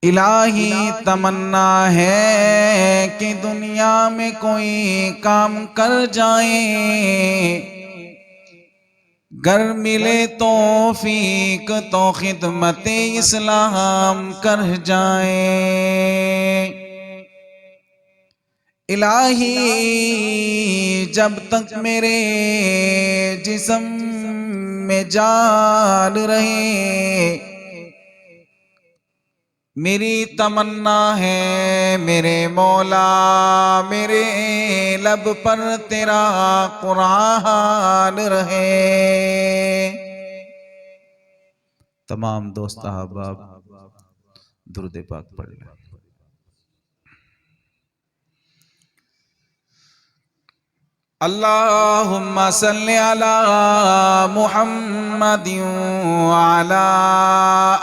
الہی تمنا ہے کہ دنیا میں کوئی کام کر جائیں، گر ملے توفیق تو خدمت اسلام کر جائیں۔ الہی جب تک میرے جسم میں جان رہے، میری تمنا ہے میرے مولا میرے لب پر تیرا قرآن رہے۔ تمام دوست احباب درود پاک پڑھ لیں۔ اللہم صلی علی محمد وعلی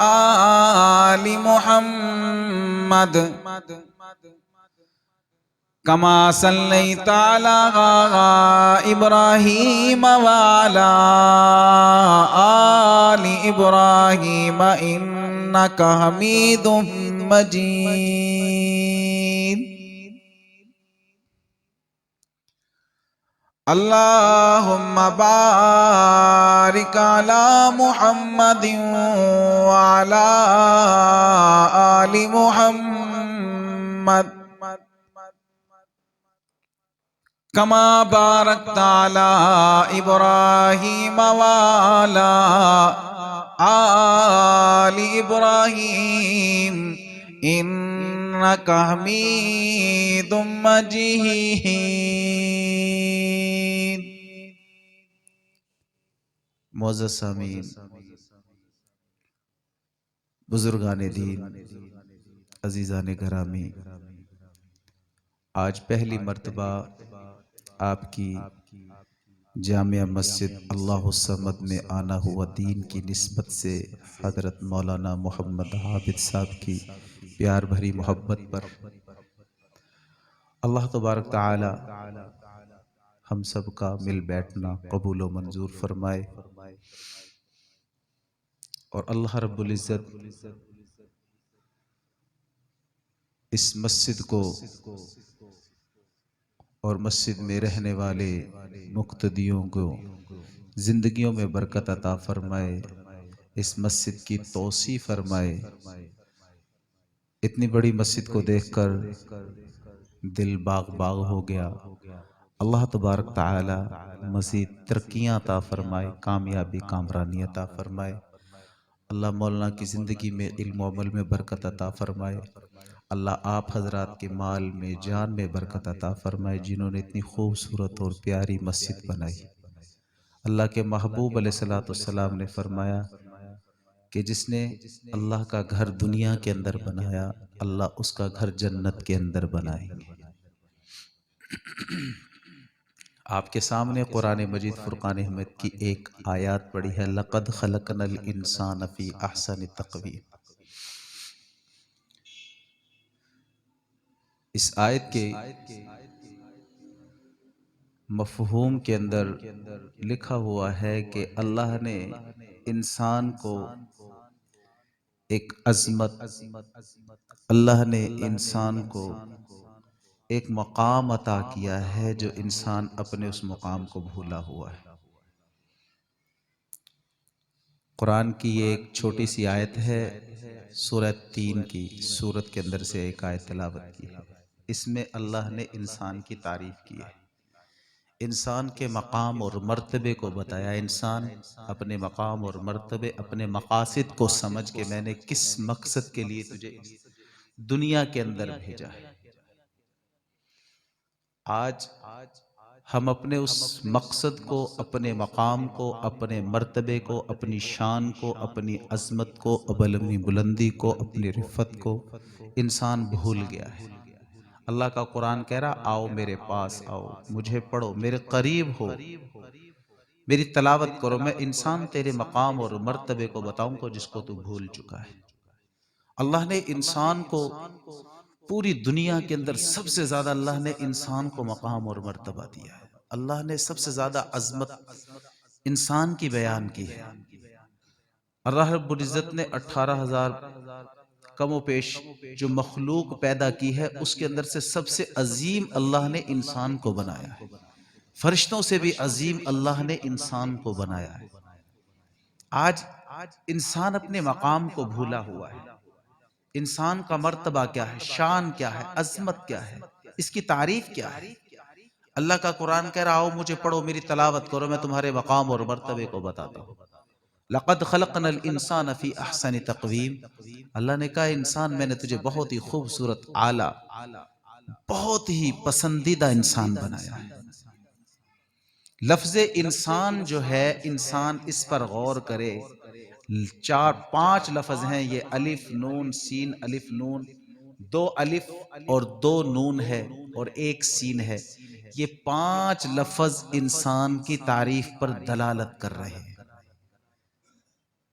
آل محمد کما صلیت علی ابراہیم وعلی آل ابراہیم انک حمید مجید۔ اللہم بارک علی محمد وعلی آل محمد کما بارکت علی ابراہیم وعلی آل ابراہیم انک حمید مجید۔ معزز سامعین، بزرگان دین، عزیزان گرامی، آج پہلی مرتبہ آپ کی جامع مسجد اللہ الصمد میں آنا ہوا دین کی نسبت سے حضرت مولانا محمد عابد صاحب کی پیار بھری محبت پر اللہ تبارک تعالی ہم سب کا مل بیٹھنا قبول و منظور فرمائے، اور اللہ رب العزت اس مسجد کو اور مسجد میں رہنے والے مقتدیوں کو زندگیوں میں برکت عطا فرمائے، اس مسجد کی توسیع فرمائے۔ اتنی بڑی مسجد کو دیکھ کر دل باغ باغ ہو گیا۔ اللہ تبارک تعالی مزید ترقیاں عطا فرمائے، کامیابی کامرانی عطا فرمائے۔ اللہ مولانا کی زندگی میں علم و عمل میں برکت عطا فرمائے۔ اللہ آپ حضرات کے مال میں جان میں برکت عطا فرمائے، جنہوں نے اتنی خوبصورت اور پیاری مسجد بنائی۔ اللہ کے محبوب علیہ السلام نے فرمایا کہ جس نے اللہ کا گھر دنیا کے اندر بنایا، اللہ اس کا گھر جنت کے اندر بنائیں گے۔ آپ کے سامنے قرآن مجید فرقان حمید کی ایک آیات پڑھی ہے، لَقَدْ خَلَقْنَا الْإِنسَانَ فِي أَحْسَنِ تَقْوِيمٍ۔ اس آیت کے مفہوم کے اندر لکھا ہوا ہے کہ اللہ نے انسان کو ایک عظمت، اللہ نے انسان کو ایک مقام عطا کیا ہے جو انسان اپنے اس مقام کو بھولا ہوا ہے۔ قرآن کی یہ ایک چھوٹی سی آیت ہے، سورہ 3 کی سورت کے اندر سے ایک آیت تلاوت کی ہے۔ اس میں اللہ نے انسان کی تعریف کی ہے، انسان کے مقام اور مرتبے کو بتایا۔ انسان اپنے مقام اور مرتبے، اپنے مقاصد کو سمجھ کے میں نے کس مقصد کے لیے تجھے دنیا کے اندر بھیجا ہے۔ آج ہم اپنے اس مقصد کو، اپنے مقام کو، اپنے مرتبے کو، اپنی شان کو، اپنی عظمت کو، اپنی بلندی کو، اپنی رفت کو انسان بھول گیا ہے۔ اللہ کا قرآن کہہ رہا، آؤ میرے پاس آؤ، مجھے پڑھو، میرے قریب ہو، میری تلاوت کرو، میں انسان تیرے مقام اور مرتبے کو بتاؤں کو جس کو تو بھول چکا ہے۔ اللہ نے انسان کو پوری دنیا کے اندر سب سے زیادہ اللہ نے انسان کو مقام اور مرتبہ دیا ہے۔ اللہ نے سب سے زیادہ عظمت انسان کی بیان کی ہے۔ اللہ رب العزت نے 18,000 کم و پیش جو مخلوق پیدا کی ہے اس کے اندر سے سب سے عظیم اللہ نے انسان کو بنایا ہے، فرشتوں سے بھی عظیم اللہ نے انسان کو بنایا ہے۔ آج انسان اپنے مقام کو بھولا ہوا ہے، انسان کا مرتبہ کیا ہے، شان کیا ہے، عظمت کیا ہے، اس کی تعریف کیا ہے۔ اللہ کا قرآن کہہ رہا ہو مجھے پڑھو، میری تلاوت کرو، میں تمہارے مقام اور مرتبے کو بتاتا ہوں۔ لقد خلقنا الانسان فی احسن تقویم، اللہ نے کہا انسان میں نے تجھے بہت ہی خوبصورت اعلیٰ، بہت ہی پسندیدہ انسان بنایا ہے۔ لفظ انسان جو ہے، انسان اس پر غور کرے، 4-5 لفظ ہیں یہ، الف نون سین الف نون، 2 الف اور 2 نون ہے اور 1 سین ہے، یہ 5 لفظ انسان کی تعریف پر دلالت کر رہے ہیں۔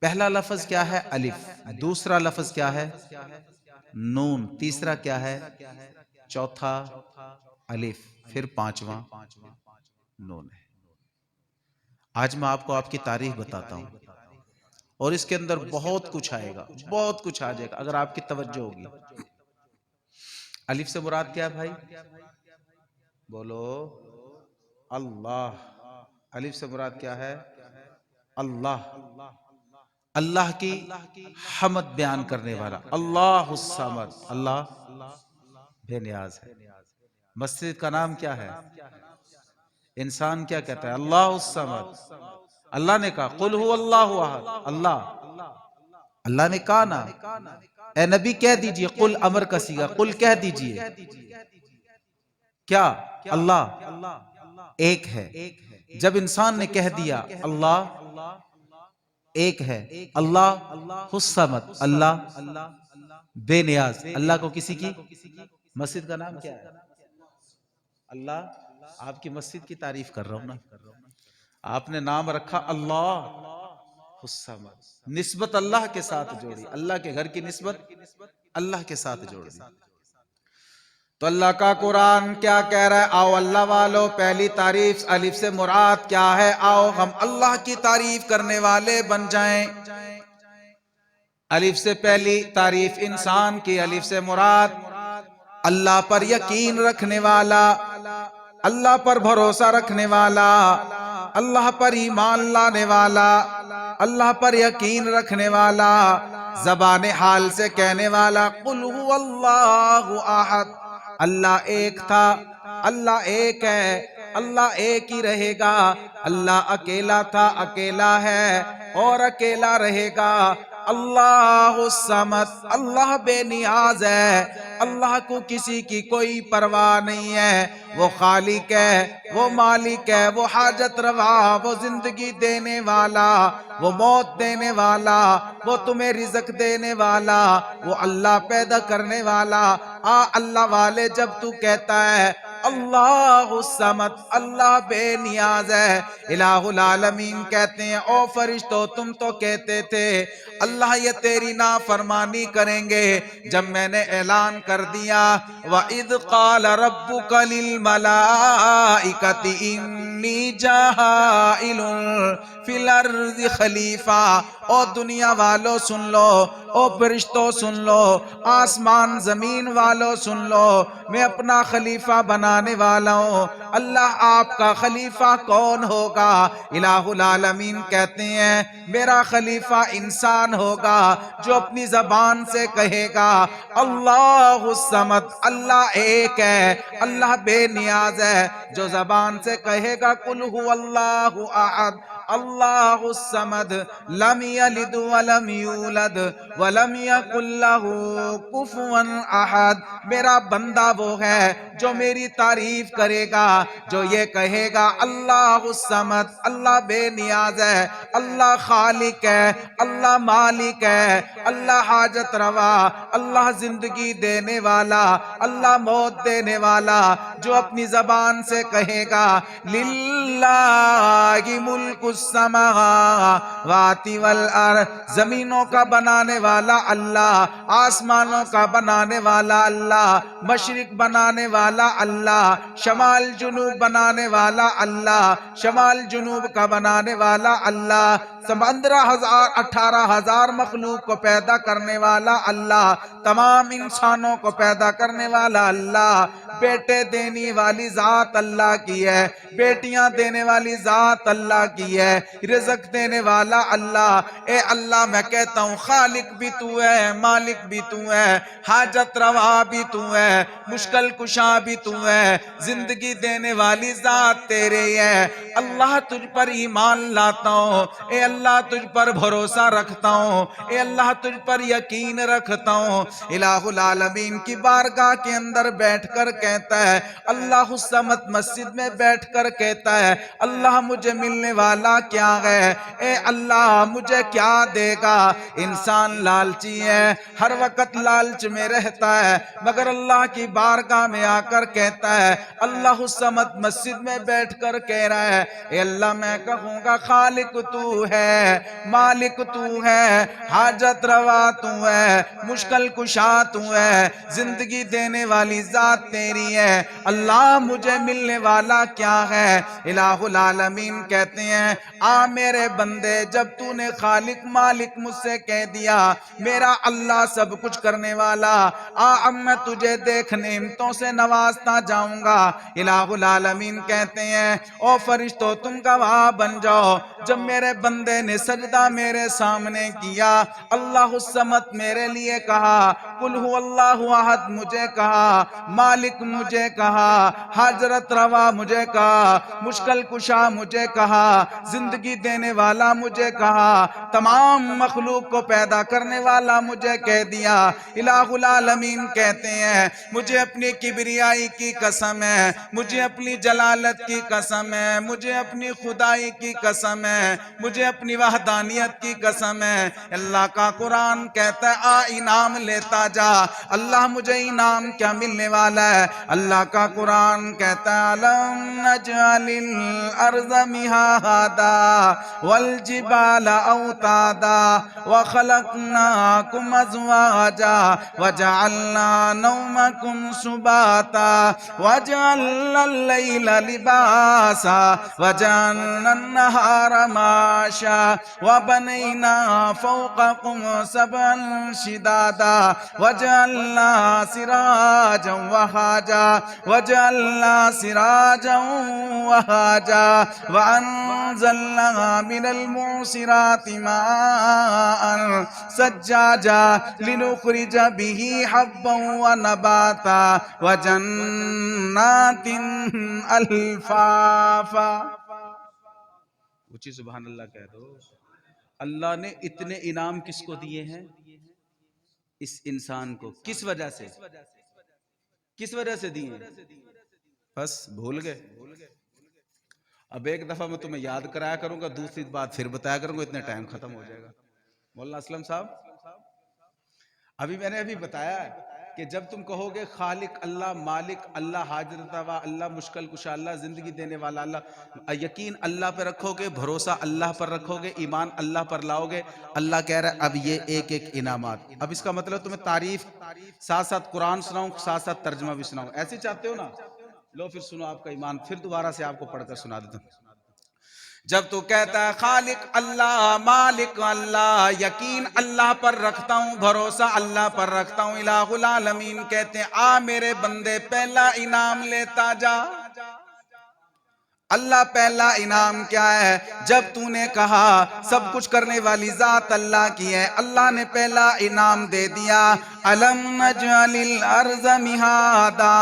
پہلا لفظ کیا ہے؟ الف، دوسرا لفظ کیا ہے؟ نون، تیسرا کیا ہے؟ چوتھا الف، پھر 5واں نون ہے۔ آج میں آپ کو آپ کی تعریف بتاتا ہوں اور اس کے اندر بہت کچھ آئے گا، بہت کچھ آ جائے گا اگر آپ کی توجہ ہوگی۔ الف سے مراد کیا ہے بھائی؟ بولو اللہ۔ الف سے مراد کیا ہے؟ اللہ، اللہ کی حمد بیان کرنے والا، اللہ الصمد، اللہ بے نیاز ہے۔ مسجد کا نام کیا ہے؟ انسان کیا کہتا ہے؟ اللہ الصمد۔ اللہ نے کہا قل هو اللہ احد، اللہ نے کہا نا، اے نبی کہہ دیجئے، قل امر کا صیغہ، قل کہہ دیجئے کیا؟ اللہ ایک ہے۔ جب انسان نے کہہ دیا اللہ ایک ہے، اللہ الصمد، اللہ بے نیاز، اللہ کو کسی کی، مسجد کا نام کیا ہے؟ اللہ، آپ کی مسجد کی تعریف کر رہا ہوں نا، آپ نے نام رکھا اللہ الصمد، نسبت اللہ کے ساتھ جوڑی، اللہ کے گھر کی نسبت اللہ کے ساتھ جوڑ دی۔ تو اللہ کا قرآن کیا کہہ رہا ہے؟ آؤ اللہ والو، پہلی تعریف الف سے مراد کیا ہے؟ آؤ ہم اللہ کی تعریف کرنے والے بن جائیں۔ الف سے پہلی تعریف انسان کی، الف سے مراد اللہ پر یقین رکھنے والا، اللہ پر بھروسہ رکھنے والا، اللہ پر ایمان لانے والا، اللہ پر یقین رکھنے والا، زبان حال سے کہنے والا قل هو اللہ احد، اللہ ایک تھا، اللہ ایک ہے، اللہ ایک ہی رہے گا، اللہ اکیلا تھا، اکیلا ہے اور اکیلا رہے گا۔ اللہ الصمد، اللہ بے نیاز ہے، اللہ کو کسی کی کوئی پرواہ نہیں ہے، وہ خالق ہے، وہ مالک ہے، وہ حاجت روا، وہ زندگی دینے والا، وہ موت دینے والا، وہ تمہیں رزق دینے والا، وہ اللہ پیدا کرنے والا۔ اللہ والے جب تو کہتا ہے اللہ الصمد، اللہ بے نیاز ہے، الہ العالمین کہتے ہیں او فرشتو تم تو کہتے تھے اللہ یہ تیری نافرمانی کریں گے، جب میں نے اعلان کر دیا وَإِذْ قَالَ رَبُّكَ لِلْمَلَائِكَةِ إِنِّي جَاعِلٌ فِي الْأَرْضِ خلیفہ، او دنیا والو سن لو، او فرشتو سن لو، آسمان زمین والو سن لو، میں اپنا خلیفہ بنانے والا ہوں۔ اللہ آپ کا خلیفہ کون ہوگا؟ الہ العالمین کہتے ہیں میرا خلیفہ انسان ہوگا جو اپنی زبان سے کہے گا اللہ الصمد، اللہ ایک ہے، اللہ بے نیاز ہے، جو زبان سے کہے گا قل هو اللہ احد، اللہ الصمد، لم یلد ولم یولد ولم یکن لہ کفوا احد، میرا بندہ وہ ہے جو میری تعریف کرے گا، جو یہ کہے گا اللہ الصمد، اللہ بے نیاز ہے، اللہ خالق ہے، اللہ مالک ہے، اللہ حاجت روا، اللہ زندگی دینے والا، اللہ موت دینے والا، جو اپنی زبان سے کہے گا للہ ملک السماوات والارض، زمینوں کا بنانے والا اللہ، آسمانوں کا بنانے والا اللہ، مشرق بنانے والا اللہ، شمال جنوب بنانے والا اللہ، شمال جنوب کا بنانے والا اللہ، 15,000 18,000 مخلوق کو پیدا کرنے والا اللہ، تمام انسانوں کو پیدا کرنے والا اللہ، بیٹے دینے والی ذات اللہ کی ہے، بیٹیاں دینے والی ذات اللہ کی ہے، رزق دینے والا اللہ۔ اے اللہ میں کہتا ہوں خالق بھی تو ہے، مالک بھی تو ہے، حاجت روا بھی تو ہے، مشکل کشا بھی تو ہے، زندگی دینے والی ذات تیرے ہی ہے۔ اللہ تجھ پر ایمان لاتا ہوں، اے اللہ تجھ پر بھروسہ رکھتا ہوں، اے اللہ تجھ پر یقین رکھتا ہوں۔ الہ العالمین کی بارگاہ کے اندر بیٹھ کر کہتا ہے، اللہ الصمد مسجد میں بیٹھ کر کہتا ہے، اللہ مجھے ملنے والا کیا ہے، اے اللہ مجھے کیا دے گا۔ انسان لالچی ہے، ہر وقت لالچ میں رہتا ہے، مگر اللہ کی بارگاہ میں آ کر کہتا ہے، اللہ الصمد مسجد میں بیٹھ کر کہہ رہا ہے، اے اللہ میں کہوں گا خالق تو ہے، مالک تو ہے، حاجت روا تو ہے، مشکل کشا تو ہے، زندگی دینے والی ذات تیری ہے، اللہ مجھے ملنے والا کیا ہے۔ الہ العالمین کہتے ہیں، آ میرے بندے جب تو نے خالق مالک مجھ سے کہہ دیا، میرا اللہ سب کچھ کرنے والا، اب میں تجھے دیکھ نعمتوں سے نوازتا جاؤں گا۔ الہ العالمین کہتے ہیں، او فرشتوں تم گواہ بن جاؤ، جب میرے بندے نے سجدہ میرے سامنے کیا، اللہ الصمد میرے لیے کہا، قل هو اللہ احد مجھے کہا، مالک مجھے کہا، حاجت روا مجھے کہا، مشکل کشا مجھے کہا، زندگی دینے والا مجھے کہا، تمام مخلوق کو پیدا کرنے والا مجھے کہہ دیا۔ الہ العالمین کہتے ہیں، مجھے اپنی کبریائی کی قسم ہے، مجھے اپنی جلالت کی قسم ہے، مجھے اپنی خدائی کی قسم ہے، مجھے اپنی وحدانیت کی قسم ہے۔ اللہ کا قرآن کہتا ہے، آ انعام لیتا جا، اللہ مجھے انعام کیا ملنے والا ہے۔ اللہ کا قرآن کہتا ہے، الم نجعل الارض مہادا والجبال اوتادا وخلقناکم ازواجا وجعلنا نومکم سباتا وجعلنا اللیل لباسا وجعلنا النہار معاشا وبنینا فوقکم سبعا شدادا وجعلنا سراجا وہاجا وجعلنا سراجا وہاجا وانزلنا من المعصرات ماء سجاجا لنخرج به حبا ونباتا وجنات الفافا۔ اونچی سبحان اللہ کہہ دو۔ اللہ نے اتنے انعام کس کو دیے ہیں؟ اس انسان کو۔ کس وجہ سے؟ کس وجہ سے دیے ہیں؟ بس بھول گئے۔ اب ایک دفعہ میں تمہیں یاد کرایا کروں گا، دوسری بات پھر بتایا کروں گا، اتنے ٹائم ختم ہو جائے گا۔ مولانا اسلم صاحب، ابھی میں نے بتایا کہ جب تم کہو گے خالق اللہ، مالک اللہ، حاجت روا اللہ، مشکل کشا اللہ، زندگی دینے والا اللہ، یقین اللہ پہ رکھو گے، بھروسہ اللہ پر رکھو گے، ایمان اللہ پر لاؤ گے، اللہ کہہ رہا ہے اب یہ ایک ایک انعامات۔ اب اس کا مطلب تمہیں تعریف ساتھ ساتھ قرآن سناؤں، ساتھ ساتھ ترجمہ بھی سناؤں، ایسے چاہتے ہو نا؟ لو پھر سنو، آپ کا ایمان پھر دوبارہ سے آپ کو پڑھ کر سنا دیتا ہوں۔ جب تو کہتا ہے خالق اللہ، مالک اللہ، یقین اللہ پر رکھتا ہوں، بھروسہ اللہ پر رکھتا ہوں، الہ العالمین کہتے ہیں، آ میرے بندے پہلا انعام لیتا جا۔ اللہ پہلا انعام کیا ہے؟ جب تو نے کہا سب کچھ کرنے والی ذات اللہ کی ہے، اللہ نے پہلا انعام دے دیا، الم نجعل الارض مہادا،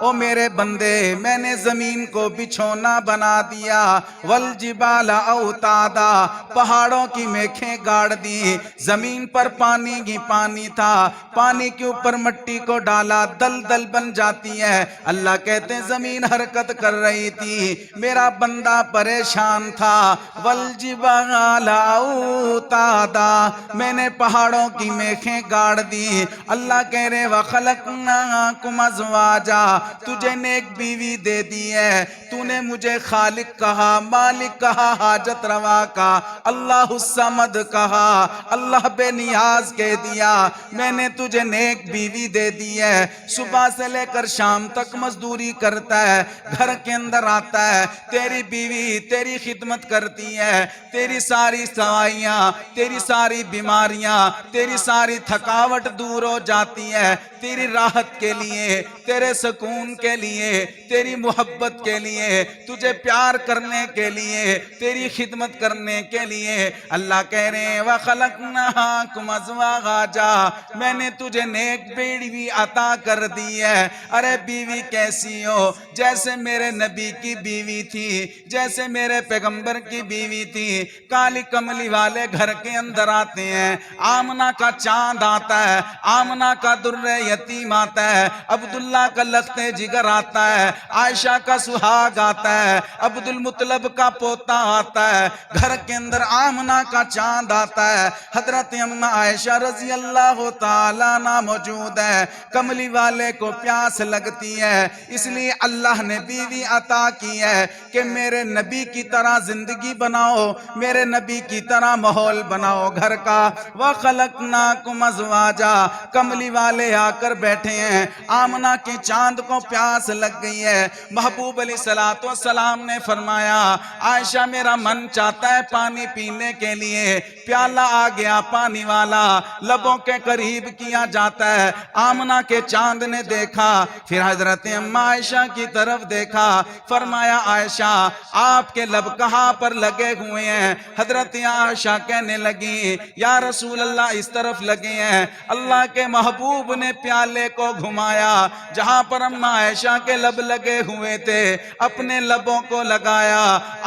او میرے بندے میں نے زمین کو بچھونا بنا دیا، والجبال اوتادا، پہاڑوں کی میخیں گاڑ دی، زمین پر پانی ہی پانی تھا، پانی کے اوپر مٹی کو ڈالا دلدل بن جاتی ہے۔ اللہ کہتے ہیں زمین حرکت کر رہی تھی، میرا بندہ پریشان تھا، والجبال اوتادا، میں نے پہاڑوں کی میخیں گاڑ دی، اللہ کہہ رہے وَخَلَقْنَاكُمْ أَزْوَاجًا، تجھے نیک بیوی دے دی ہے، تو نے مجھے خالق کہا، مالک کہا، حاجت روا کہا، اللہ الصمد کہا، اللہ بے نیاز کہہ دیا۔ میں نے تجھے نیک بیوی دے دی ہے، صبح سے لے کر شام تک مزدوری کرتا ہے، گھر کے اندر آتا ہے، تیری بیوی تیری خدمت کرتی ہے، تیری ساری سوائیاں، تیری ساری بیماریاں، تیری ساری تھکاوٹ دور ہو جاتی ہے، تیری راحت کے لیے، تیرے سکون کے لیے، تیری محبت کے لیے، تجھے پیار کرنے کے لیے، تیری خدمت کرنے کے لیے۔ اللہ کہہ رہے ہیں وَخَلَقْنَاكُمْ أَزْوَاجًا، میں نے تجھے نیک بیوی عطا کر دی ہے۔ ارے بیوی کیسی ہو؟ جیسے میرے نبی کی بیوی تھی، جیسے میرے پیغمبر کی بیوی تھی۔ کالی کملی والے گھر کے اندر آتے ہیں، آمنہ کا چاند آتا ہے، آمنہ کا در یتیم آتا ہے، عبداللہ کا لخت جگر آتا ہے، عائشہ کا سہاگ آتا ہے، عبد المطلب کا پوتا آتا ہے، گھر کے اندر آمنہ کا چاند آتا ہے، حضرت اماں عائشہ رضی اللہ تعالیٰ عنہ موجود ہے۔ کملی والے کو پیاس لگتی ہے، اس لیے اللہ نے بیوی عطا کی ہے کہ میرے نبی کی طرح زندگی بناؤ، میرے نبی کی طرح ماحول بناؤ گھر کا۔ وَخَلَقْنَاكُمْ أَزْوَاجًا، کملی والے آ کر بیٹھے ہیں، آمنہ کے چاند کو پیاس لگ گئی ہے۔ محبوب علیہ السلام نے فرمایا عائشہ میرا من چاہتا ہے پانی پینے کے لیے، پیالہ آ گیا پانی والا، لبوں کے قریب کیا جاتا ہے۔ آمنہ کے چاند نے دیکھا، پھر حضرت اماں عائشہ کی طرف دیکھا، فرمایا عائشہ آپ کے لب کہاں پر لگے ہوئے ہیں؟ حضرت عائشہ کہنے لگی یا رسول اللہ اس طرف لگے ہیں۔ اللہ کے محبوب نے پیالے کو گھمایا، جہاں پر اماں عائشہ کے لب لگے ہوئے تھے اپنے لبوں کو لگایا۔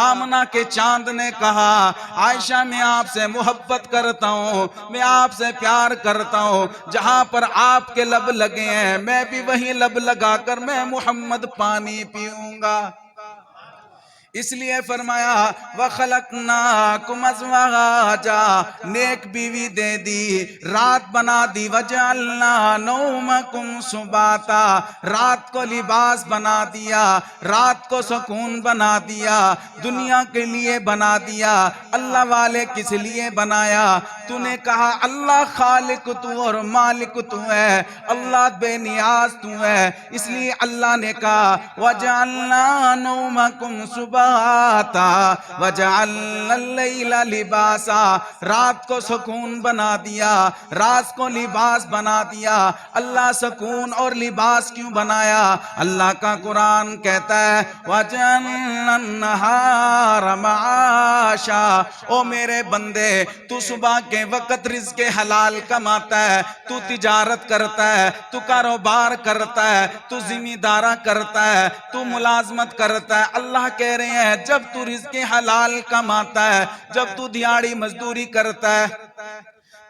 آمنہ کے چاند نے کہا عائشہ میں آپ سے محبت کرتا ہوں، میں آپ سے پیار کرتا ہوں، جہاں پر آپ کے لب لگے ہیں میں بھی وہی لب لگا کر میں محمد پانی پیوں گا۔ اس لیے فرمایا وَخَلَقْنَاكُمْ أَزْوَاجًا، نیک بیوی دے دی، رات بنا دی، وَجَعَلْنَا نَوْمَكُمْ سُبَاتًا، رات کو لباس بنا دیا، رات کو سکون بنا دیا، دنیا کے لیے بنا دیا۔ اللہ والے کس لیے بنایا؟ تو نے کہا اللہ خالق تو اور مالک تو ہے، اللہ بے نیاز تو ہے، اس لیے اللہ نے کہا وَجَعَلْنَا نَوْمَكُمْ سُبَاتًا وَجَعَلْنَا اللَّيْلَ لِبَاسًا، رات کو سکون بنا دیا، رات کو لباس بنا دیا۔ اللہ سکون اور لباس کیوں بنایا؟ اللہ کا قرآن کہتا ہے وَجَعَلْنَا النَّهَارَ مَعَاشًا، او میرے بندے تو صبح کے وقت رزق حلال کماتا ہے، تو تجارت کرتا ہے، تو کاروبار کرتا ہے، تو ذمہ دارہ کرتا ہے، تو ملازمت کرتا ہے۔ اللہ کہہ رہے ہیں جب تو رزق حلال کماتا ہے، جب تو دیہاڑی مزدوری کرتا ہے،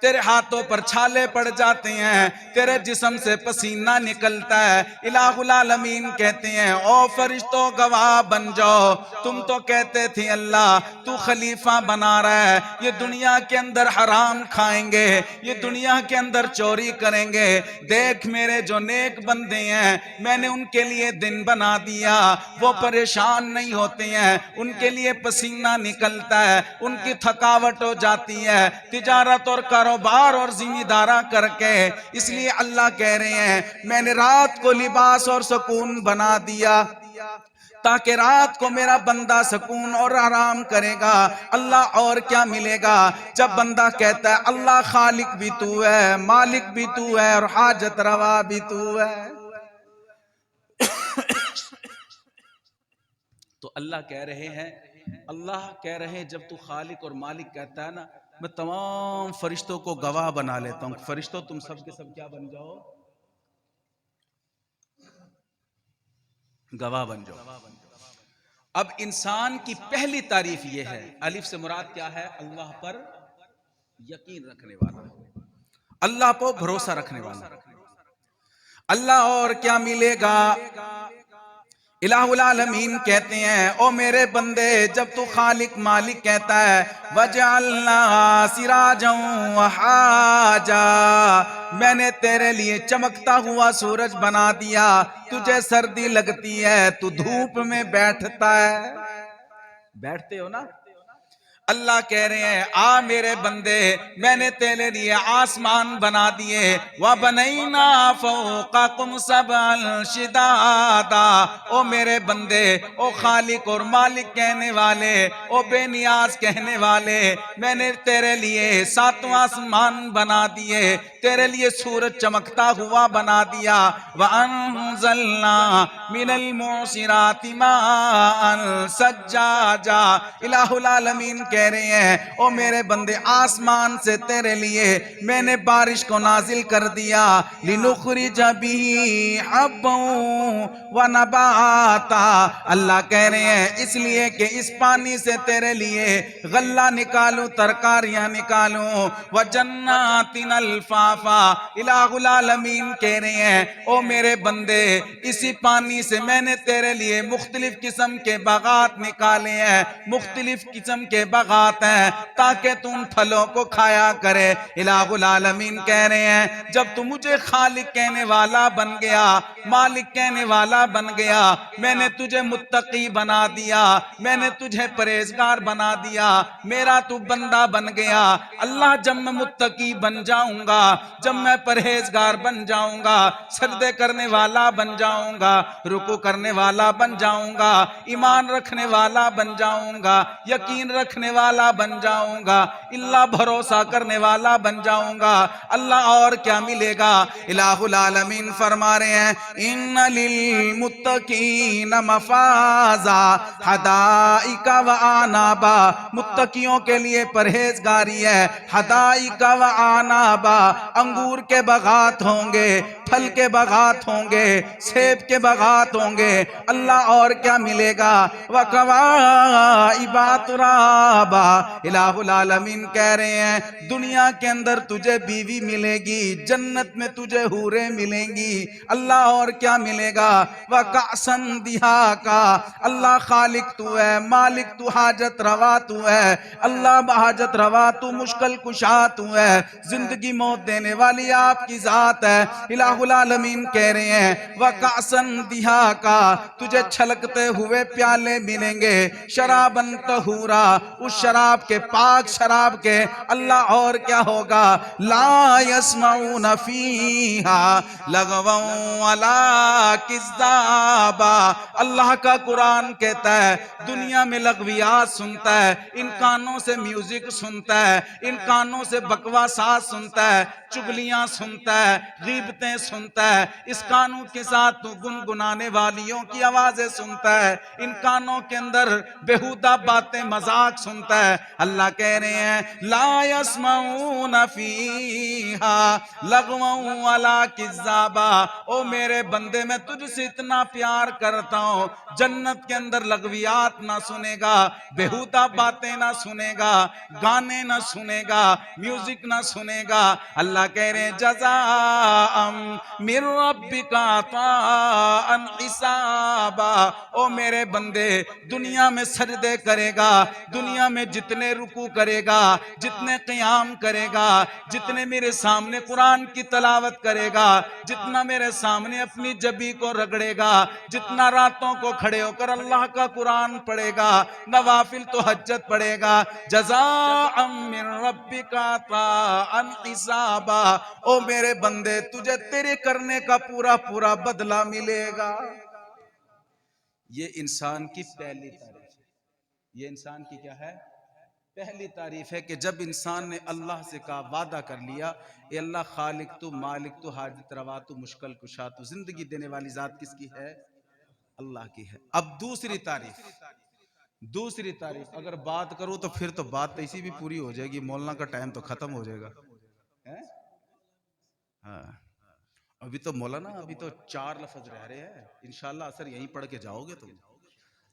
تیرے ہاتھوں پر چھالے پڑ جاتے ہیں، تیرے جسم سے پسینہ نکلتا ہے، الہ العالمین کہتے ہیں او فرشتوں گواہ بن جاؤ، تم تو کہتے تھے اللہ تو خلیفہ بنا رہا ہے، یہ دنیا کے اندر حرام کھائیں گے، یہ دنیا کے اندر چوری کریں گے، دیکھ میرے جو نیک بندے ہیں میں نے ان کے لیے دن بنا دیا، وہ پریشان نہیں ہوتے ہیں، ان کے لیے پسینہ نکلتا ہے، ان کی تھکاوٹ ہو جاتی ہے، تجارت اور کاروبار اور ذمہ دارہ کر کے۔ اس لیے اللہ کہہ رہے ہیں میں نے رات کو لباس اور سکون بنا دیا تاکہ رات کو میرا بندہ سکون اور آرام کرے گا۔ اللہ اور کیا ملے گا جب بندہ کہتا ہے اللہ خالق بھی تو ہے، مالک بھی تو ہے اور حاجت روا بھی تو ہے۔ تو اللہ کہہ رہے ہیں، اللہ کہہ رہے ہیں جب تو خالق اور مالک کہتا ہے نا میں تمام فرشتوں کو گواہ بنا لیتا ہوں، فرشتوں تم سب کے سب کیا بن جاؤ؟ گواہ بن جاؤ۔ اب انسان کی پہلی تعریف یہ ہے، الف سے مراد کیا ہے؟ اللہ پر یقین رکھنے والا، اللہ پر بھروسہ رکھنے والا۔ اللہ اور کیا ملے گا؟ الہ العالمین کہتے ہیں او میرے بندے جب تو خالق مالک کہتا ہے وَجَعَلْنَا سِرَاجًا وَحَاجًا، میں نے تیرے لیے چمکتا ہوا سورج بنا دیا، تجھے سردی لگتی ہے تو دھوپ میں بیٹھتا ہے، بیٹھتے ہو نا؟ اللہ کہہ رہے ہیں آ میرے بندے میں نے تیرے لیے آسمان بنا دیے وَبَنَيْنَا فَوْقَكُمْ سَبْعًا شِدَادًا، او میرے بندے او خالق اور مالک کہنے والے او بے نیاز کہنے والے میں نے تیرے لیے 7 آسمان بنا دیے، تیرے لیے سورج چمکتا ہوا بنا دیا وَأَنزَلْنَا مِنَ الْمُعْصِرَاتِ مَاءً سَجَّاجًا، الہ العالمین کہہ رہے ہیں او میرے بندے آسمان سے تیرے لیے میں نے بارش کو نازل کر دیا لِنُخْرِجَ بِهِ حَبًّا وَنَبَاتًا، اللہ کہہ رہے ہیں اس لیے کہ اس پانی سے تیرے لیے غلہ نکالوں ترکاریاں نکالوں وَجَنَّاتٍ الْفَافًا، الہ العالمین کہہ رہے ہیں او میرے بندے اسی پانی سے میں نے تیرے لیے مختلف قسم کے باغات نکالے ہیں، مختلف قسم کے باغات ہیں تاکہ تم پھلوں کو کھایا کرے، الہ العالمین کہہ رہے ہیں جب تم مجھے خالق کہنے والا بن گیا مالک کہنے والا بن گیا میں نے تجھے متقی بنا دیا، میں نے تجھے پرہیزگار بنا دیا، میرا تو بندہ بن گیا، اللہ جب میں متقی بن جاؤں گا، جب میں پرہیزگار بن جاؤں گا، سجدے کرنے والا بن جاؤں گا، رکوع کرنے والا بن جاؤں گا، ایمان رکھنے والا بن جاؤں گا، یقین رکھنے والا بن جاؤں گا، اللہ بھروسہ کرنے والا بن جاؤں گا، اللہ اور کیا ملے گا؟ الہ العالمین فرما رہے ہیں ان للمتقین مفازا حدائق وعنابا، متقیوں کے لیے پرہیزگاری ہے، حدائق وعنابا، انگور کے باغات ہوں گے، پھل کے باغات ہوں گے، سیب کے باغات ہوں گے، اللہ اور کیا ملے گا؟ وَكَوَائِبَ تُرَابًا، الہ العالمین کہہ رہے ہیں دنیا کے اندر تجھے بیوی ملے گی، جنت میں تجھے حوریں ملیں گی، اللہ اور کیا ملے گا؟ وَكَأْسًا دِهَاقًا، اللہ خالق تو ہے، مالک تو حاجت روا تو ہے، اللہ حاجت روا تو مشکل کشا تو ہے، زندگی موت دینے والی آپ کی ذات ہے، الہ العالمین کہہ رہے ہیں وَكَأْسًا دِهَاقًا، تجھے چھلکتے ہوئے پیالے ملیں گے، شراباً طہورا، اس شراب کے پاک شراب کے، اللہ اور کیا ہوگا؟ لا يسمعون فیہا لغوا ولا کذابا، اللہ کا قرآن کہتا ہے دنیا میں لغویات سنتا ہے، ان کانوں سے میوزک سنتا ہے، ان کانوں سے بکواسات سنتا ہے، چگلیاں سنتا ہے، غیبتیں سنتا ہے، اس کانوں کے ساتھ تو گنگنانے والیوں کی آوازیں سنتا ہے، ان کانوں کے اندر بیہودہ باتیں مذاق سنتا ہے، اللہ کہہ رہے ہیں لا يسمعون فیہا لغوا ولا کذابا، او میرے بندے میں تجھ سے اتنا پیار کرتا ہوں جنت کے اندر لغویات نہ سنے گا، بیہودہ باتیں نہ سنے گا، گانے نہ سنے گا، میوزک نہ سنے گا، اللہ کہہ رہے ہیں جزاء من ربک عطاء حسابا، او میرے بندے دنیا میں سجدے کرے گا، دنیا میں جتنے رکوع کرے گا، جتنے قیام کرے گا، جتنے میرے سامنے قرآن کی تلاوت کرے گا، جتنا میرے سامنے اپنی جبی کو رگڑے گا، جتنا راتوں کو کھڑے ہو کر اللہ کا قرآن پڑھے گا، نوافل تو حجت پڑھے گا، جزاء من ربک عطاء حسابا، او میرے بندے تجھے تیرے کرنے کا پورا پورا بدلہ ملے گا۔ یہ انسان کی پہلی تعریف ہے، یہ انسان کی کیا ہے؟ پہلی تعریف ہے کہ جب انسان نے اللہ سے کہا وعدہ کر لیا اے اللہ خالق تو مالک تو حاجت روا تو مشکل کشا تو زندگی دینے والی ذات کس کی ہے؟ اللہ کی ہے۔ اب دوسری تعریف اگر بات کروں تو پھر تو بات ایسی بھی پوری ہو جائے گی، مولانا کا ٹائم تو ختم ہو جائے گا۔ ہاں ابھی تو مولانا ابھی تو 4 لفظ رہ رہے ہیں، انشاءاللہ اثر یہیں پڑھ کے جاؤ گے تم۔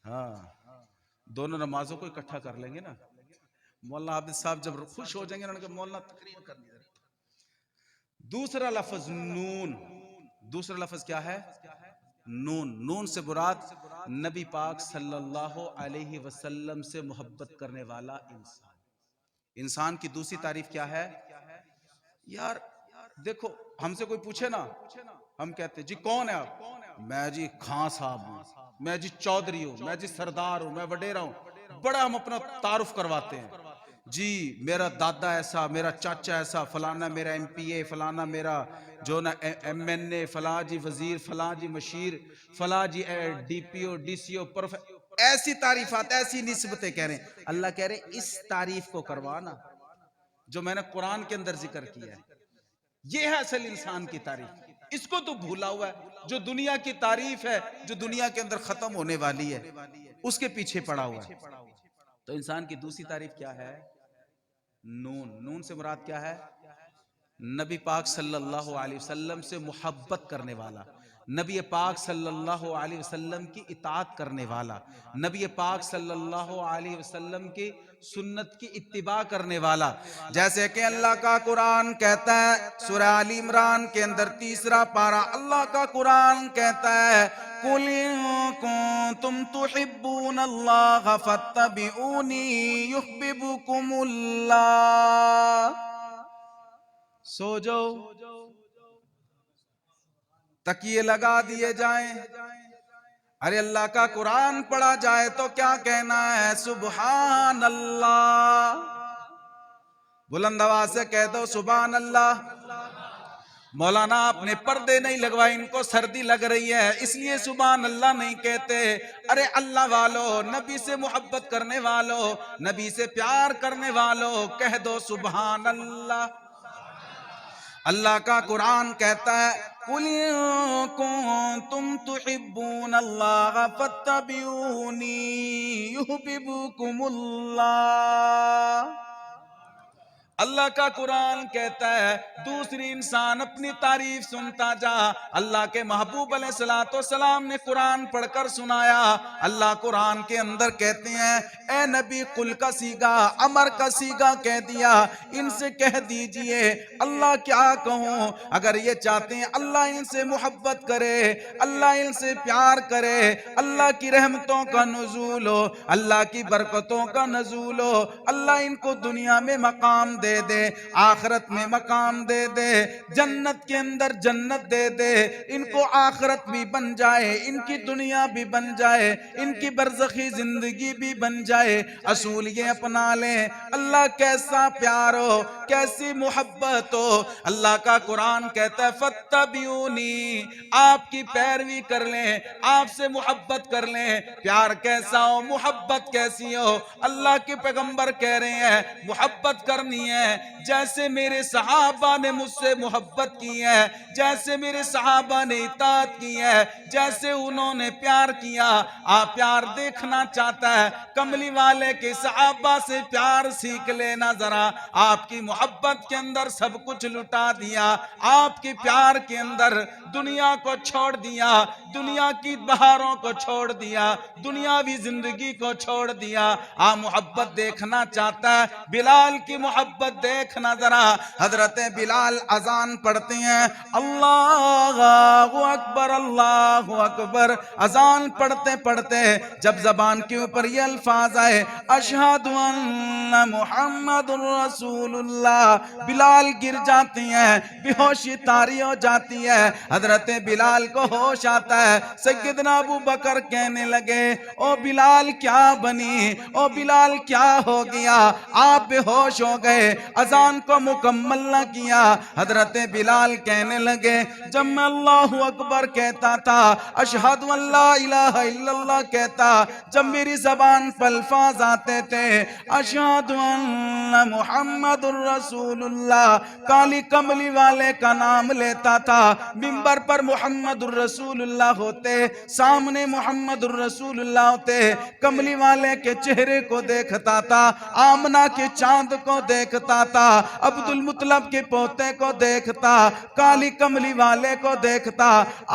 ہاں دونوں نمازوں کو اکٹھا کر لیں گے نا۔ مولانا عابد صاحب جب خوش ہو جائیں گے انہوں نے کہا مولانا تقریر کرنی ہے۔ دوسرا لفظ نون، دوسرا لفظ کیا ہے؟ نون سے مراد نبی پاک صلی اللہ علیہ وسلم سے محبت کرنے والا انسان کی دوسری تعریف کیا ہے؟ یار دیکھو، ہم سے کوئی پوچھے نا، ہم کہتے جی کون ہے آپ؟ میں جی خان صاحب ہوں، میں جی چودھری ہوں، میں جی سردار ہوں، میں وڈیرا ہوں، بڑا ہم اپنا تعارف کرواتے ہیں، جی میرا دادا ایسا، میرا چاچا ایسا، فلانا میرا ایم پی اے، فلانا میرا جو نا ایم این اے، فلاں جی وزیر، فلاں جی مشیر، فلاں جی ڈی پی او، ڈی سی او، ایسی تعریفات، ایسی نسبتیں کہہ رہے ہیں۔ اللہ کہہ رہے ہیں اس تعریف کو کروانا جو میں نے قرآن کے اندر ذکر کیا ہے، یہ ہے اصل انسان کی تعریف۔ اس کو تو بھولا ہوا ہے، جو دنیا کی تعریف ہے، جو دنیا کے اندر ختم ہونے والی ہے، اس کے پیچھے پڑا ہوا ہے۔ تو انسان کی دوسری تعریف کیا ہے؟ نون سے مراد کیا ہے؟ نبی پاک صلی اللہ علیہ وسلم سے محبت کرنے والا، نبی پاک صلی اللہ علیہ وسلم کی اطاعت کرنے والا، نبی پاک صلی اللہ علیہ وسلم کی سنت کی اتباع کرنے والا۔ جیسے کہ اللہ کا قرآن کہتا ہے سورہ آل عمران کے اندر 3 پارہ، اللہ کا قرآن کہتا ہے قُلْ إِن كُنتُمْ تُحِبُّونَ اللَّهَ فَاتَّبِعُونِي يُحْبِبُكُمُ اللَّهُ۔ سو جاؤ، تکیے لگا دیے جائیں، ارے اللہ کا قرآن پڑھا جائے تو کیا کہنا ہے؟ سبحان اللہ، بلند آواز سے کہہ دو سبحان اللہ۔ مولانا آپ نے پردے نہیں لگوائے، ان کو سردی لگ رہی ہے اس لیے سبحان اللہ نہیں کہتے۔ ارے اللہ والو، نبی سے محبت کرنے والو، نبی سے پیار کرنے والو، کہہ دو سبحان اللہ۔ اللہ کا قرآن کہتا ہے قُلْ إِن كُنتُمْ تُحِبُّونَ اللَّهَ فَاتَّبِعُونِي يُحْبِبُكُمُ اللَّهُ۔ اللہ کا قرآن کہتا ہے دوسری انسان اپنی تعریف سنتا جا۔ اللہ کے محبوب علیہ السلام نے قرآن پڑھ کر سنایا۔ اللہ قرآن کے اندر کہتے ہیں اے نبی، قل کا صیغہ، امر کا صیغہ کہہ دیا، ان سے کہہ دیجئے اللہ کیا کہوں، اگر یہ چاہتے ہیں اللہ ان سے محبت کرے، اللہ ان سے پیار کرے، اللہ کی رحمتوں کا نزول ہو، اللہ کی برکتوں کا نزول ہو، اللہ ان کو دنیا میں مقام دے دے، آخرت میں مقام دے دے، جنت کے اندر جنت دے دے، ان کو آخرت بھی بن جائے، ان کی دنیا بھی بن جائے، ان کی برزخی زندگی بھی بن جائے، اصول یہ اپنا لیں۔ اللہ کیسا پیار ہو، کیسی محبت ہو۔ اللہ کا قرآن کہتا ہے فَاتَّبِعُونِی، آپ کی پیروی کر لیں، آپ سے محبت کر لیں۔ پیار کیسا ہو، محبت کیسی ہو؟ اللہ کے پیغمبر کہہ رہے ہیں محبت کرنی ہے جیسے میرے صحابہ نے مجھ سے محبت کی ہے، جیسے میرے صحابہ نے اطاعت کی ہے، جیسے انہوں نے پیار کیا۔ آپ پیار دیکھنا چاہتا ہے، کملی والے کے صحابہ سے پیار سیکھ لینا ذرا۔ آپ کی محبت کے اندر سب کچھ لٹا دیا، آپ کے پیار کے اندر دنیا کو چھوڑ دیا، دنیا کی بہاروں کو چھوڑ دیا، دنیاوی زندگی کو چھوڑ دیا۔ آپ محبت دیکھنا چاہتا ہے، بلال کی محبت دیکھنا ذرا۔ حضرت بلال اذان پڑھتے ہیں، اللہ اکبر اللہ اکبر، اذان پڑھتے پڑھتے جب زبان کے اوپر یہ الفاظ آئے اشہد ان محمد الرسول اللہ، بلال گر جاتے ہیں، بے ہوشی طاری ہو جاتی ہے۔ حضرت بلال کو ہوش آتا ہے، سیدنا ابو بکر کہنے لگے او بلال کیا بنی، او بلال کیا ہو گیا، آپ بے ہوش ہو گئے، اذان کو مکمل نہ کیا۔ حضرت بلال کہنے لگے جب میں اللہ اکبر کہتا تھا، اشہد ان لا الہ الا اللہ کہتا، جب میری زبان پر الفاظ آتے تھے اشہد ان محمد الرسول اللہ، کالی کملی والے کا نام لیتا تھا، منبر پر محمد الرسول اللہ ہوتے، سامنے محمد الرسول اللہ ہوتے، کملی والے کے چہرے کو دیکھتا تھا، آمنہ کے چاند کو دیکھتا تھا، عبد المطلب کے پوتے کو دیکھتا، کالی کملی والے کو دیکھتا۔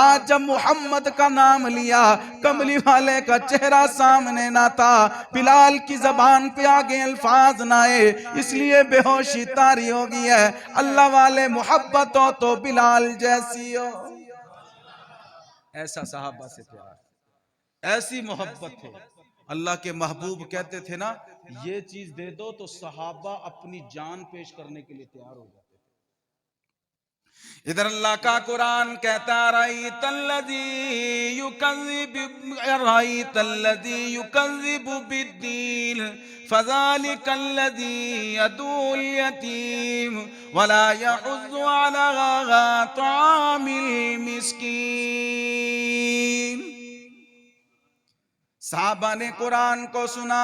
آج جب محمد کا نام لیا، کملی والے کا چہرہ سامنے نہ تھا، بلال کی زبان پہ آگے الفاظ نہ آئے، اس لیے بے ہوشی طاری ہو گئی ہے۔ اللہ والے محبت ہو تو بلال جیسی ہو۔ ایسا صحابہ سے پیار، ایسی محبت ہے. اللہ کے محبوب کہتے تھے نا یہ چیز دے دو تو صحابہ اپنی جان پیش کرنے کے لیے تیار ہو جاتے تھے. ادھر اللہ کا قرآن کہتا رأیت الذی یکذب بالدین فذلک الذی یدعو الیتیم ولا یحض علی طعام المسکین. صحابہ نے قرآن کو سنا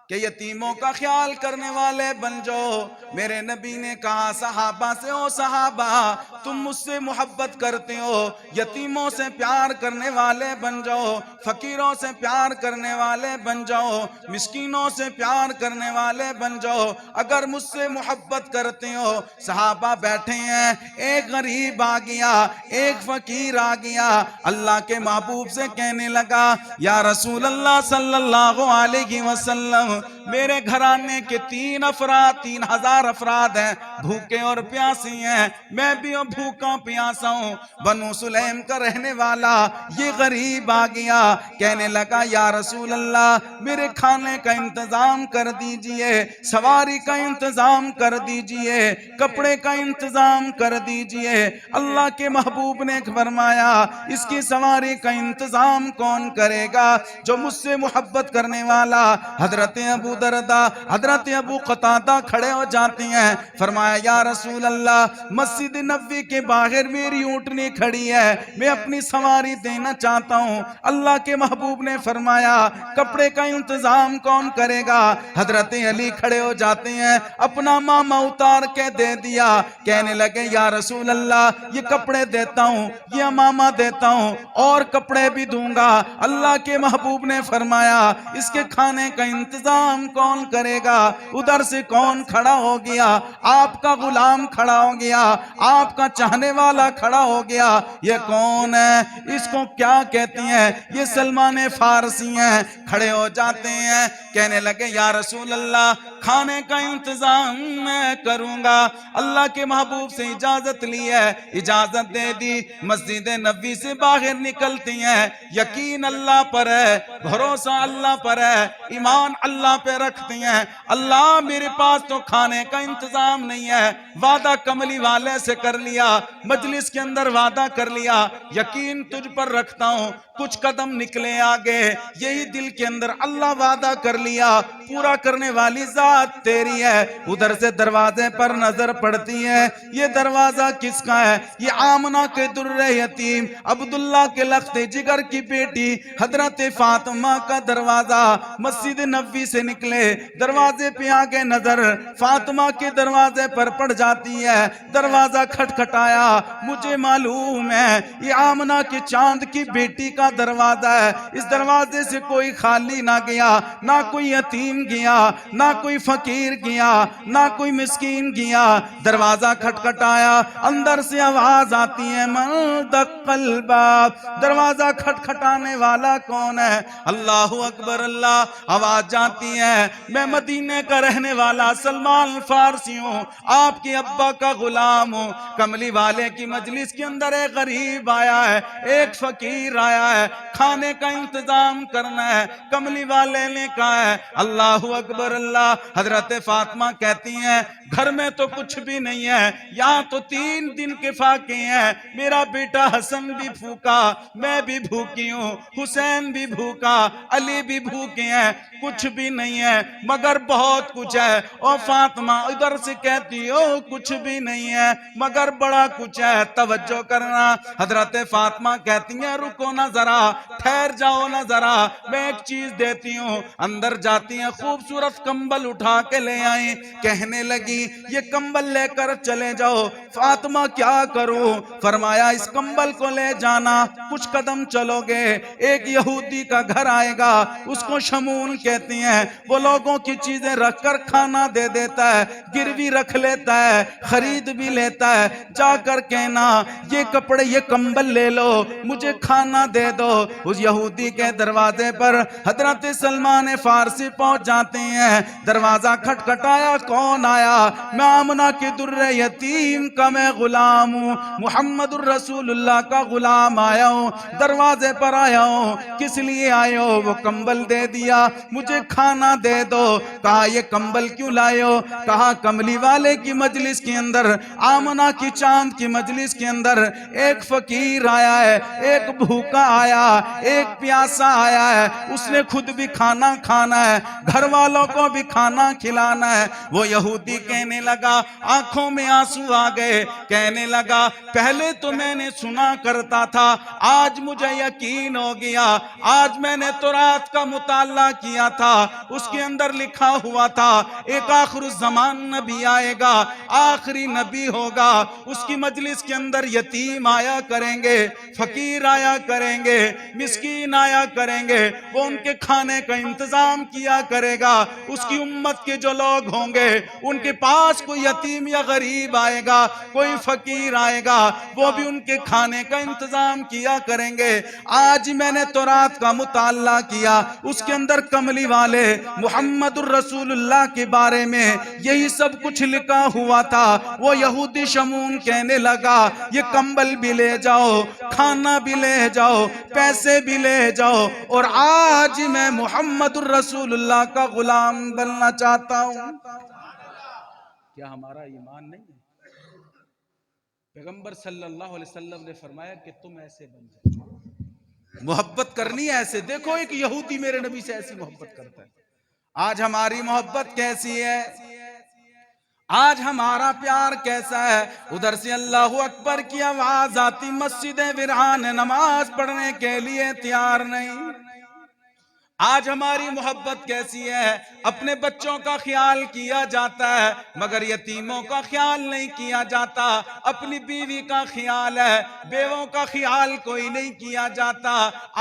کہ یتیموں کا خیال کرنے والے بن جاؤ. میرے نبی نے کہا صحابہ سے او صحابہ تم مجھ سے محبت کرتے ہو یتیموں سے پیار کرنے والے بن جاؤ, فقیروں سے پیار کرنے والے بن جاؤ, مسکینوں سے پیار کرنے والے بن جاؤ. اگر مجھ سے محبت کرتے ہو. صحابہ بیٹھے ہیں, ایک غریب آ گیا, ایک فقیر آ گیا, اللہ کے محبوب سے کہنے لگا یا رسول اللہ صلی اللہ علیہ وسلم میرے گھرانے کے 3,000 افراد ہیں, بھوکے اور پیاسی ہیں, میں بھی بھوکا پیاسا ہوں. بنو سلیم کا رہنے والا یہ غریب آ گیا, کہنے لگا یا رسول اللہ میرے کھانے کا انتظام کر دیجئے, سواری کا انتظام کر دیجئے, کپڑے کا انتظام کر دیجئے. اللہ کے محبوب نے فرمایا اس کی سواری کا انتظام کون کرے گا؟ جو مجھ سے محبت کرنے والا. حضرت ابو دردہ, حضرت ابو قتادہ کھڑے ہو جاتے ہیں, فرمایا یا رسول اللہ مسجد نبوی کے باہر میری اونٹنی کھڑی ہے, میں اپنی سواری دینا چاہتا ہوں. اللہ کے محبوب نے فرمایا کپڑے کا انتظام کون کرے گا؟ حضرت علی کھڑے ہو جاتے ہیں, اپنا ماما اتار کے دے دیا, کہنے لگے یا رسول اللہ یہ کپڑے دیتا ہوں, یہ امامہ دیتا ہوں, اور کپڑے بھی دوں گا. اللہ کے محبوب نے فرمایا اس کے کھانے کا انتظام کون کرے گا؟ ادھر سے کون کھڑا ہو گیا؟ آپ کا غلام کھڑا ہو گیا, آپ کا چاہنے والا کھڑا ہو گیا. یہ کون ہے؟ اس کو کیا کہتی ہیں؟ یہ سلمان فارسی ہیں. کھڑے ہو جاتے ہیں, کہنے لگے یا رسول اللہ کھانے کا انتظام میں کروں گا. اللہ کے محبوب سے اجازت لی ہے, اجازت دے دی, مسجد نبوی سے باہر نکلتی ہیں. یقین اللہ پر ہے, بھروسہ اللہ پر ہے, ایمان اللہ پہ رکھتی ہیں. اللہ میرے پاس تو کھانے کا انتظام نہیں ہے, وعدہ کملی والے سے کر لیا, مجلس کے اندر وعدہ کر لیا, یقین تجھ پر رکھتا ہوں. کچھ قدم نکلے آگے, یہی دل کے اندر اللہ وعدہ کر لیا, پورا کرنے والی ذات تیری ہے. ادھر سے دروازے پر نظر پڑتی ہے, یہ دروازہ کس کا ہے؟ یہ آمنہ کے در یتیم عبداللہ کے لخت جگر کی بیٹی حضرت فاطمہ کا دروازہ. مسجد نبوی سے نکلے, دروازے پہ آگے نظر فاطمہ کے دروازے پر پڑ جاتی ہے. دروازہ کھٹکھٹایا, مجھے معلوم ہے یہ آمنہ کے چاند کی بیٹی کا دروازہ ہے. اس دروازے سے کوئی خالی نہ گیا, نہ کوئی یتیم گیا, نہ کوئی فقیر گیا, نہ کوئی مسکین گیا. دروازہ کھٹکھٹایا, اندر سے آواز آتی ہے من دق الباب, دروازہ کھٹکھٹانے والا کون ہے؟ اللہ اکبر اللہ. آواز جاتی ہے میں مدینے کا رہنے والا سلمان فارسی ہوں, آپ کے ابا کا غلام ہوں. کملی والے کی مجلس کے اندر ایک غریب آیا ہے, ایک فقیر آیا ہے, کھانے کا انتظام کرنا ہے. کملی والے نے کہا ہے اللہ اکبر اللہ. حضرت فاطمہ کہتی ہیں گھر میں تو کچھ بھی نہیں ہے, یہاں تو 3 دن کے فاقے ہیں. میرا بیٹا حسن بھی بھوکا, میں بھی بھوکی ہوں, حسین بھی بھوکا, علی بھی بھوکے ہیں, کچھ بھی نہیں ہے مگر بہت کچھ ہے. اور فاطمہ ادھر سے کہتی ہو کچھ بھی نہیں ہے مگر بڑا کچھ ہے. توجہ کرنا, حضرت فاطمہ کہتی ہیں رکو نہ ذرا, ٹھہر جاؤ نہ ذرا, میں ایک چیز دیتی ہوں. اندر جاتی ہیں, خوبصورت کمبل اٹھا کے لے آئیں, کہنے لگی یہ کمبل لے کر چلے جاؤ. فاطمہ کیا کروں؟ فرمایا اس کمبل کو لے جانا, کچھ قدم چلو گے ایک یہودی کا گھر آئے گا, اس کو شمون کہتے ہیں. ہیں وہ لوگوں کی چیزیں رکھ کر کھانا دے دیتا ہے, گروی رکھ لیتا ہے, خرید بھی لیتا ہے. جا کر کہنا یہ کپڑے یہ کمبل لے لو, مجھے کھانا دے دو. اس یہودی کے دروازے پر حضرت سلمان فارسی پہنچ جاتے ہیں. دروازہ کھٹکھٹایا, کون آیا؟ میں آمنہ کی در یتیم کا میں غلام ہوں, محمد الرسول اللہ کا غلام آیا ہوں. دروازے پر آیا ہوں, کس لیے آئے ہو؟ وہ کمبل دے دیا, مجھے کھانا دے دو. کہا یہ کمبل کیوں لائے ہو؟ کہا کملی والے کی مجلس کے اندر, آمنہ کی چاند کی مجلس کے اندر ایک فقیر آیا ہے, ایک بھوکا آیا, ایک پیاسا آیا ہے, اس نے خود بھی کھانا کھانا ہے, گھر والوں کو بھی کھانا کھلانا ہے. وہ یہودی کہنے لگا, آنکھوں میں آنسو آ گئے, کہنے لگا پہلے تو میں نے سنا کرتا تھا, آج مجھے یقین ہو گیا. آج میں نے تورات کا مطالعہ کیا تھا, اس کے اندر لکھا ہوا تھا ایک آخر الزمان نبی آئے گا, آخری نبی ہوگا. اس کی مجلس کے اندر یتیم آیا کریں گے, فقیر آیا کریں گے, مسکین آیا کریں گے, وہ ان کے کھانے کا انتظام کیا کرے گا. اس کی امت کے جو لوگ ہوں گے ان کے پاس کوئی یتیم یا غریب آئے گا, کوئی فقیر آئے گا, وہ بھی ان کے کھانے کا انتظام کیا کریں گے. آج میں نے تورات کا مطالعہ کیا, اس کے اندر کملی والے محمد الرسول اللہ کے بارے میں یہی سب کچھ لکھا ہوا تھا. وہ یہودی شمون کہنے لگا یہ کمبل بھی لے جاؤ, کھانا بھی لے جاؤ, پیسے بھی لے جاؤ, اور آج میں محمد الرسول اللہ کا غلام بننا چاہتا ہوں. کیا ہمارا ایمان نہیں ہے؟ پیغمبر صلی اللہ علیہ وسلم نے فرمایا کہ تم ایسے بن جاؤ, محبت کرنی ہے ایسے. دیکھو ایک یہودی میرے نبی سے ایسی محبت کرتا ہے. آج ہماری محبت کیسی ہے؟ آج ہمارا پیار کیسا ہے؟ ادھر سے اللہ اکبر کی آواز آتی, مسجد ویران نماز پڑھنے کے لیے تیار نہیں. آج ہماری محبت کیسی ہے؟ اپنے بچوں کا خیال کیا جاتا ہے مگر یتیموں کا خیال نہیں کیا جاتا. اپنی بیوی کا خیال ہے, بیووں کا خیال کوئی نہیں کیا جاتا.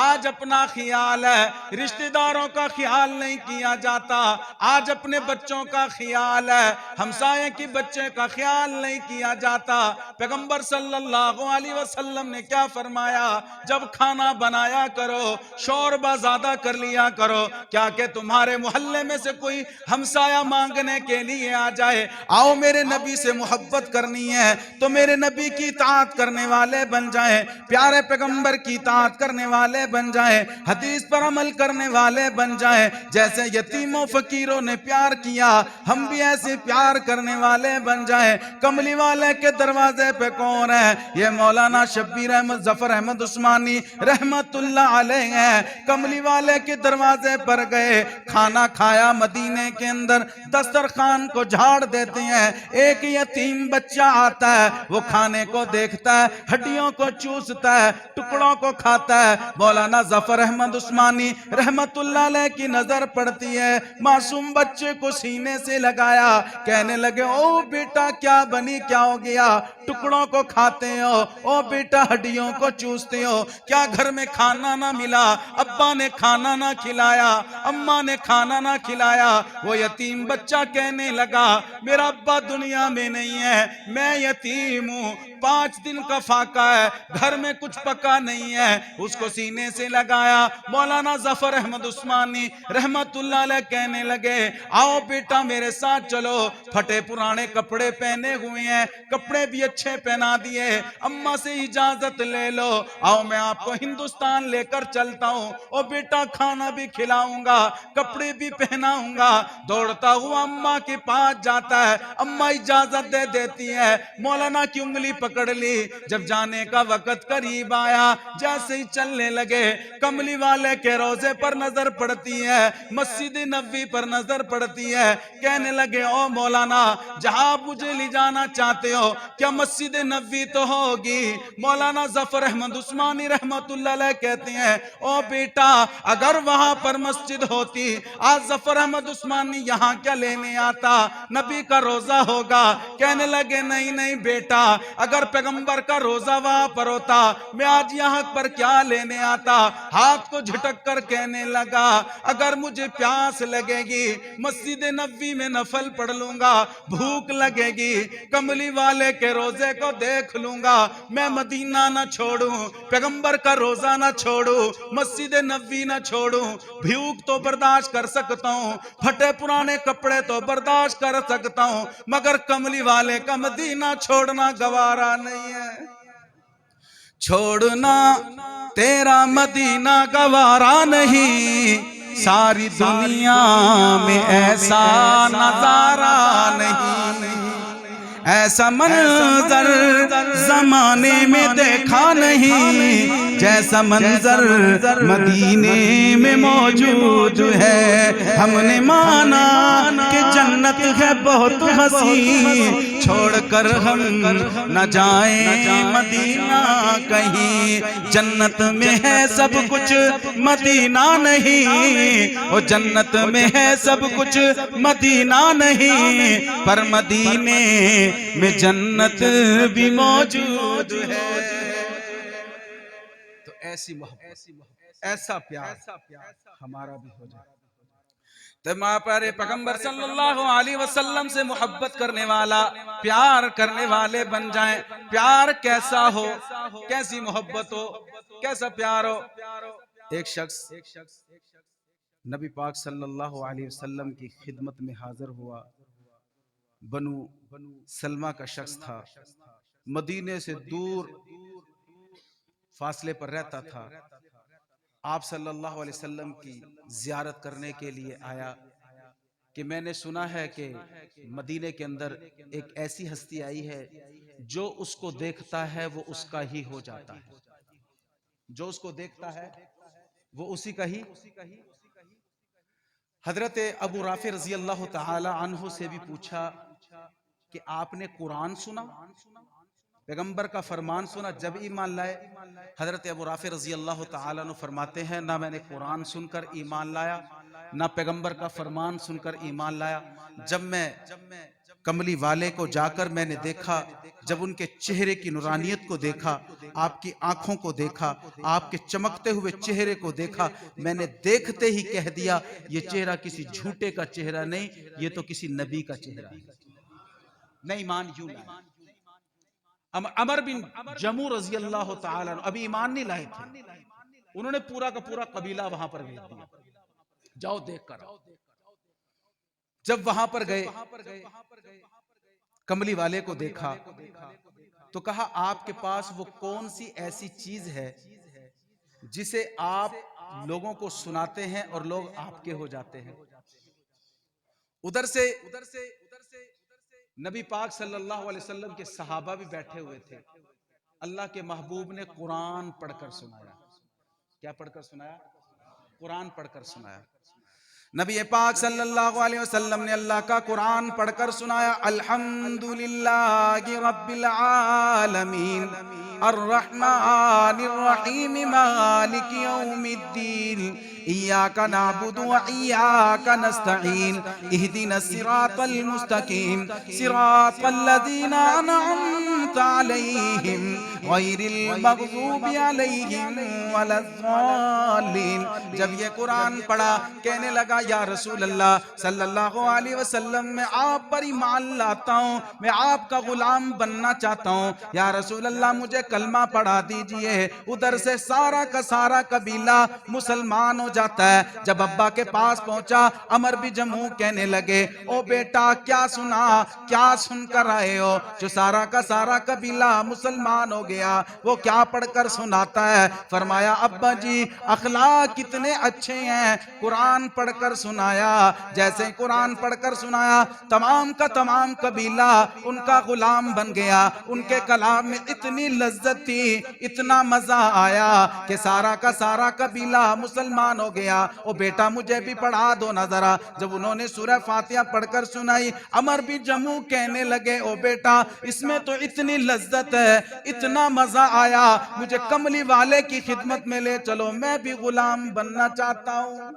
آج اپنا خیال ہے, رشتہ داروں کا خیال نہیں کیا جاتا. آج اپنے بچوں کا خیال ہے, ہمسائے کی بچے کا خیال نہیں کیا جاتا. پیغمبر صلی اللہ علیہ وسلم نے کیا فرمایا؟ جب کھانا بنایا کرو شوربہ زیادہ کر لیا کرو, کیا کہ تمہارے محلے میں سے کوئی ہمسایہ مانگنے کے لیے آ جائے. آؤ میرے نبی سے محبت کرنی ہے تو میرے نبی کی اطاعت کرنے والے بن جائیں, پیارے پیغمبر کی اطاعت کرنے والے بن جائیں, حدیث پر عمل کرنے والے بن جائیں. جیسے یتیموں فقیروں نے پیار کیا, ہم بھی ایسے پیار کرنے والے بن جائیں. کملی والے کے دروازے پہ کون ہے؟ یہ مولانا شبیر احمد ظفر احمد عثمانی رحمت اللہ علیہ ہیں. کملی والے کے دروازے پر گئے, کھانا کھایا, مدینے کے اندر دسترخوان کو جھاڑ دیتے ہیں. ایک یتیم بچہ آتا ہے, وہ کھانے کو دیکھتا ہے, ہڈیوں کو چوستا ہے, ٹکڑوں کو کھاتا ہے. مولانا ظفر احمد عثمانی رحمت اللہ علیہ کی نظر پڑتی ہے, معصوم بچے کو سینے سے لگایا, کہنے لگے او بیٹا کیا بنی, کیا ہو گیا؟ ٹکڑوں کو کھاتے ہو, او بیٹا ہڈیوں کو چوستے ہو, کیا گھر میں کھانا نہ ملا؟ ابا نے کھانا نہ کھلایا, اماں نے کھانا نہ کھلایا؟ وہ یتیم بچہ کہنے لگا میرا ابا دنیا میں نہیں ہے, میں یتیم ہوں, 5 دن کا فاقہ ہے, گھر میں کچھ پکا نہیں ہے. اس کو سینے سے لگایا. مولانا ظفر احمد عثمانی رحمت اللہ علیہ کہنے لگے آؤ بیٹا میرے ساتھ چلو. پھٹے پرانے کپڑے پہنے ہوئے ہیں, کپڑے بھی اچھے پہنا دیے. اماں سے اجازت لے لو, آؤ میں آپ کو ہندوستان لے کر چلتا ہوں, او بیٹا کھانا بھی کھلاؤں گا, کپڑے بھی پہناؤں گا. دوڑتا ہوا اماں کے پاس جاتا ہے, اماں اجازت دے دیتی ہے. مولانا کی انگلی پکڑ لی. جب جانے کا وقت قریب آیا, جیسے ہی چلنے لگے, کملی والے کے روزے پر نظر پڑتی ہے, مسجد نبوی پر نظر پڑتی ہے. کہنے لگے او مولانا جہاں آپ مجھے لے جانا چاہتے ہو کیا مسجد نبوی تو ہوگی؟ مولانا ظفر احمد عثمانی رحمت اللہ علیہ کہتے ہیں او بیٹا اگر وہاں پر مسجد ہوتی آج ظفر احمد عثمانی یہاں کیا لینے آتا؟ نبی کا روزہ ہوگا. کہنے لگے نہیں نہیں بیٹا, اگر اگر پیغمبر کا روزہ وہاں پر ہوتا میں آج یہاں پر کیا لینے آتا. ہاتھ کو جھٹک کر کہنے لگا اگر مجھے پیاس لگے گی مسجد نبوی میں نفل پڑھ لوں گا, بھوک لگے گی کملی والے کے روزے کو دیکھ لوں گا, میں مدینہ نہ چھوڑوں, پیغمبر کا روزہ نہ چھوڑوں, مسجد نبوی نہ چھوڑوں. بھوک تو برداشت کر سکتا ہوں, پھٹے پرانے کپڑے تو برداشت کر سکتا ہوں, مگر کملی والے کا مدینہ چھوڑنا گوارا نہیں ہے. چھوڑنا تیرا مدینہ گوارا نہیں, ساری دنیا میں ایسا نظارہ نہیں, ایسا منظر زمانے میں دیکھا نہیں جیسا منظر مدینے میں موجود ہے. ہم نے مانا کہ جنت ہے بہت حسین, چھوڑ کر ہم نہ جائیں مدینہ کہیں, جنت میں ہے سب کچھ مدینہ نہیں, وہ جنت میں ہے سب کچھ مدینہ نہیں, پر مدینے میں جنت بھی موجود ہے. تو ایسی محبت, ایسا پیار ہمارا بھی ہو جائے. تو ماں پیارے پیغمبر صلی اللہ علیہ وسلم سے محبت کرنے والا, پیار کرنے والے بن جائیں. پیار کیسا ہو, کیسی محبت ہو, کیسا پیار ہو. ایک شخص نبی پاک صلی اللہ علیہ وسلم کی خدمت میں حاضر ہوا. بنو سلمہ کا شخص تھا, مدینے سے دور فاصلے پر رہتا تھا. آپ صلی اللہ علیہ وسلم کی زیارت کرنے کے لیے آیا کہ میں نے سنا ہے کہ مدینے کے اندر ایک ایسی ہستی آئی ہے جو اس کو دیکھتا ہے وہ اس کا ہی ہو جاتا ہے, جو اس کو دیکھتا ہے وہ اسی کا ہی. حضرت ابو رافع رضی اللہ تعالی عنہ سے بھی پوچھا کہ آپ نے قرآن سنا, پیغمبر کا فرمان سنا جب ایمان لائے. حضرت ابو رافع رضی اللہ تعالی عنہ فرماتے ہیں نہ میں نے قرآن سن کر ایمان لایا, نہ پیغمبر کا فرمان سن کر ایمان لایا. جب میں کملی والے کو جا کر میں نے دیکھا, جب ان کے چہرے کی نورانیت کو دیکھا, آپ کی آنکھوں کو دیکھا, آپ کے چمکتے ہوئے چہرے کو دیکھا, میں نے دیکھتے ہی کہہ دیا یہ چہرہ کسی جھوٹے کا چہرہ نہیں, یہ تو کسی نبی کا چہرہ ہے. نہیں ایمان یوں لائے. عمر بن جمو رضی اللہ تعالیٰ عنہ ابھی ایمان نہیں لائے تھے, انہوں نے پورا کا پورا قبیلہ وہاں پر بھیج دیا, جاؤ دیکھ کر. جب وہاں پر گئے, کملی والے کو دیکھا تو کہا آپ کے پاس وہ کون سی ایسی چیز ہے جسے آپ لوگوں کو سناتے ہیں اور لوگ آپ کے ہو جاتے ہیں. ادھر سے نبی پاک صلی اللہ علیہ وسلم کے صحابہ بھی بیٹھے ہوئے تھے. اللہ کے محبوب نے قرآن پڑھ کر سنایا. کیا پڑھ کر سنایا؟ قرآن پڑھ کر سنایا. نبی پاک صلی اللہ علیہ وسلم نے اللہ کا قرآن پڑھ کر سنایا. الحمدللہ رب العالمین الرحمن الرحیم مالک یوم الدین ایاک نعبد و ایاک نستعین اہدنا الصراط المستقیم صراط الذین انعمت علیہم غیر المغضوب علیہم ولا الضالین. جب یہ قرآن پڑھا کہنے لگا یا رسول اللہ صلی اللہ علیہ وسلم میں آپ پر ایمان لاتا ہوں, میں آپ کا غلام بننا چاہتا ہوں, یا رسول اللہ مجھے کلمہ پڑھا دیجئے. ادھر سے سارا کا سارا قبیلہ مسلمان ہو جاتا ہے. جب ابا کے پاس پہنچا عمر بن جموح کہنے لگے او بیٹا کیا سنا, کیا سن کر آئے ہو جو سارا کا سارا قبیلہ مسلمان ہو گیا, وہ کیا پڑھ کر سناتا ہے؟ فرمایا ابا جی اخلاق کتنے اچھے ہیں, قرآن پڑھ کر سنایا. جیسے قرآن پڑھ کر سنایا تمام کا تمام قبیلہ ان کا غلام بن گیا. ان کے کلام میں اتنی لذت تھی, اتنا مزہ آیا کہ سارا کا سارا قبیلہ مسلمان ہو گیا. او بیٹا مجھے بھی پڑھا دو نا ذرا. جب انہوں نے سورہ فاتحہ پڑھ کر سنائی عمر بن جموح کہنے لگے او بیٹا اس میں تو اتنی لذت ہے, اتنا مزہ آیا, مجھے کملی والے کی خدمت میں لے چلو, میں بھی غلام بننا چاہتا ہوں.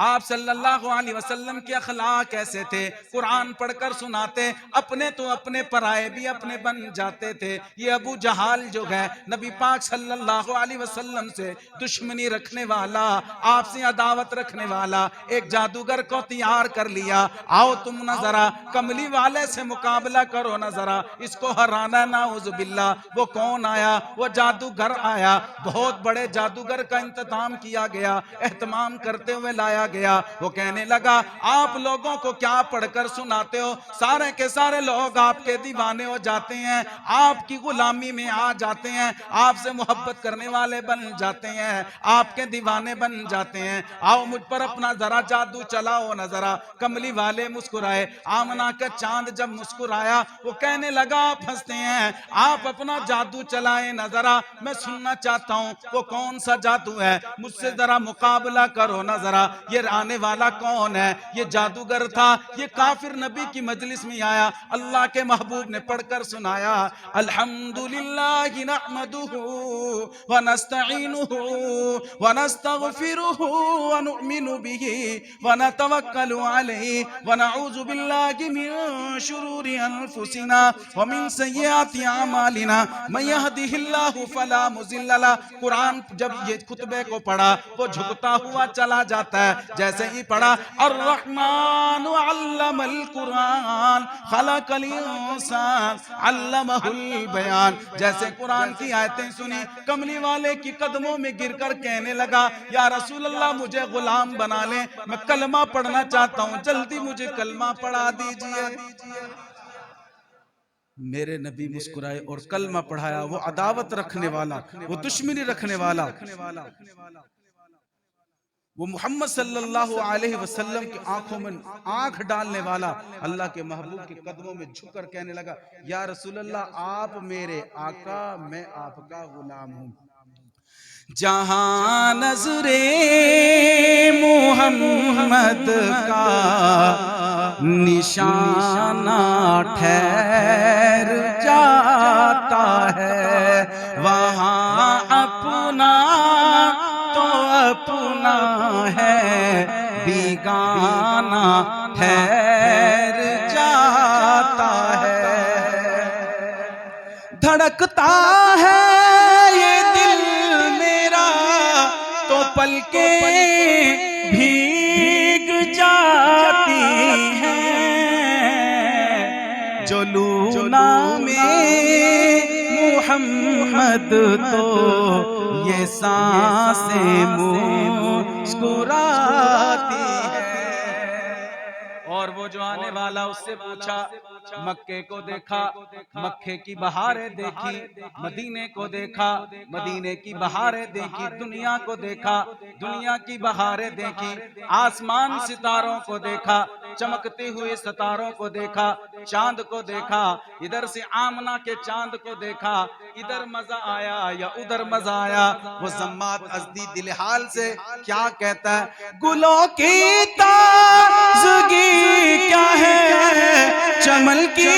آپ صلی اللہ علیہ وسلم کے اخلاق ایسے تھے، قرآن پڑھ کر سناتے، اپنے تو اپنے پرائے بھی اپنے بن جاتے تھے۔ یہ ابو جہال جو ہے نبی پاک صلی اللہ علیہ وسلم سے دشمنی رکھنے والا، آپ سے عداوت رکھنے والا ایک جادوگر کو تیار کر لیا، آؤ تم نہ ذرا کملی والے سے مقابلہ کرو نہ ذرا، اس کو ہرانا نعوذ باللہ۔ وہ کون آیا؟ وہ جادوگر آیا، بہت بڑے جادوگر کا انتظام کیا گیا، اہتمام کرتے ہوئے لایا گیا۔ وہ کہنے لگا آپ لوگوں کو کیا پڑھ کر سناتے ہو؟ سارے کے سارے لوگ آپ کے دیوانے ہو جاتے ہیں، آپ کی غلامی میں آ جاتے ہیں، آپ سے محبت کرنے والے بن جاتے ہیں، آپ کے دیوانے بن جاتے ہیں، آؤ مجھ پر اپنا ذرا جادو چلاؤ نہ ذرا۔ کملی والے مسکرائے، آمنہ کا چاند جب مسکرایا وہ کہنے لگا آپ ہنستے ہیں، آپ اپنا جادو چلائیں نہ ذرا، میں سننا چاہتا ہوں وہ کون سا جادو ہے، مجھ سے ذرا مقابلہ کرو نہ ذرا۔ یہ آنے والا کون ہے؟ یہ جادوگر تھا، یہ کافر نبی کی مجلس میں آیا، اللہ کے محبوب نے پڑھ کر سنایا، الحمدللہ نحمدہ ونستعینہ ونستغفرہ ونؤمن بہ ونتوکل علیہ ونعوذ باللہ من شرور انفسنا ومن سیئات اعمالنا من یہدہ اللہ فلا مضل لہ۔ قرآن جب یہ خطبے کو پڑھا وہ جھکتا ہوا چلا جاتا ہے، جیسے ہی پڑھا الرحمن علم القرآن خلق الانسان علمہ البیان، جیسے قرآن کی آیتیں سنی کملی والے کی قدموں میں گر کر کہنے لگا یا رسول اللہ مجھے غلام بنا لیں، میں کلمہ پڑھنا چاہتا ہوں، جلدی مجھے کلمہ پڑھا دیجئے۔ میرے نبی مسکرائے اور کلمہ پڑھایا۔ وہ عداوت رکھنے والا، وہ دشمنی رکھنے والا، وہ محمد صلی اللہ علیہ وسلم کی آنکھوں میں آنکھ ڈالنے والا اللہ کے محبوب کے قدموں میں جھک کر کہنے لگا یا رسول اللہ آپ میرے آقا، میں آپ کا غلام ہوں۔ جہاں نظر محمد کا نشانہ ٹھہر جاتا ہے، وہاں اپنا تو اپنا ہے، بیگانہ ٹھہر جاتا ہے۔ دھڑکتا ہے یہ دل میرا تو پلکیں بھیگ جاتی ہیں، جو لونا میں محمد تو یہ سانسیں مسکراتی ہیں۔ اور وہ جو آنے والا اس سے پوچھا، مکے کو دیکھا، مکے کی بہاریں دیکھی، مدینے کو دیکھا، مدینے کی بہاریں دیکھی، دنیا کو دیکھا، دنیا کی بہاریں دیکھی، آسمان ستاروں کو دیکھا، چمکتے ہوئے ستاروں کو دیکھا، چاند کو دیکھا، ادھر سے آمنہ کے چاند کو دیکھا، ادھر مزہ آیا یا ادھر مزہ آیا۔ وہ زمات ازدی دل حال سے کیا کہتا ہے، گلوں کی تازگی کیا ہے، چمن کی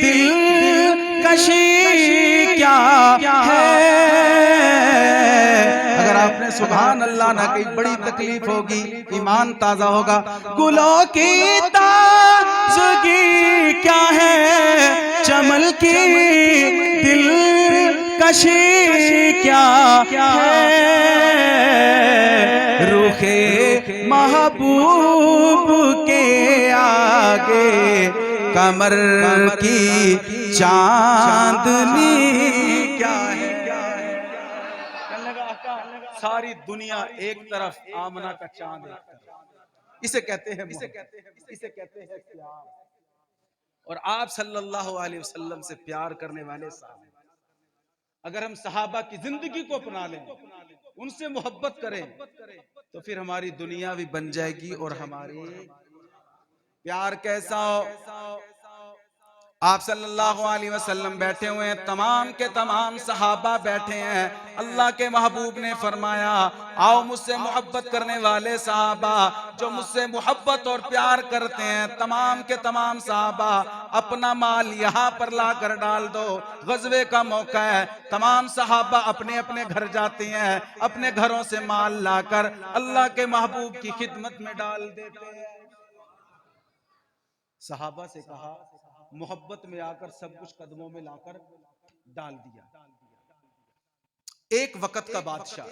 دلکشی کیا ہے۔ اگر آپ نے سبحان اللہ نہ کہی بڑی تکلیف ہوگی، ایمان تازہ ہوگا۔ گلوں کی تازگی کیا ہے، چمن کی دلکشی کیا ہے، رخ محبوب کے آگے کمر کی چاندنی کیا ہے۔ ساری دنیا ایک طرف، آمنہ کا چاند ایک طرف، اسے کہتے ہیں اسے کہتے ہیں پیار۔ اور آپ صلی اللہ علیہ وسلم سے پیار کرنے والے صحابہ، اگر ہم صحابہ کی زندگی کو اپنا لیں، ان سے محبت کریں تو پھر ہماری دنیا بھی بن جائے گی اور ہماری پیار کیسا ہو؟ آپ صلی اللہ علیہ وسلم بیٹھے ہوئے ہیں، تمام کے تمام صحابہ بیٹھے ہیں. اللہ کے محبوب نے فرمایا آؤ مجھ سے محبت کرنے والے صحابہ، جو مجھ سے محبت اور پیار کرتے ہیں، تمام کے تمام صحابہ اپنا مال یہاں پر لا کر ڈال دو. غزوے کا موقع ہے، تمام صحابہ اپنے اپنے گھر جاتے ہیں، اپنے گھروں سے مال لا کر اللہ کے محبوب کی خدمت میں ڈال دیتے ہیں. صحابہ سے کہا، محبت میں آ کر سب کچھ قدموں میں لا کر ڈال دیا. ایک وقت کا بادشاہ،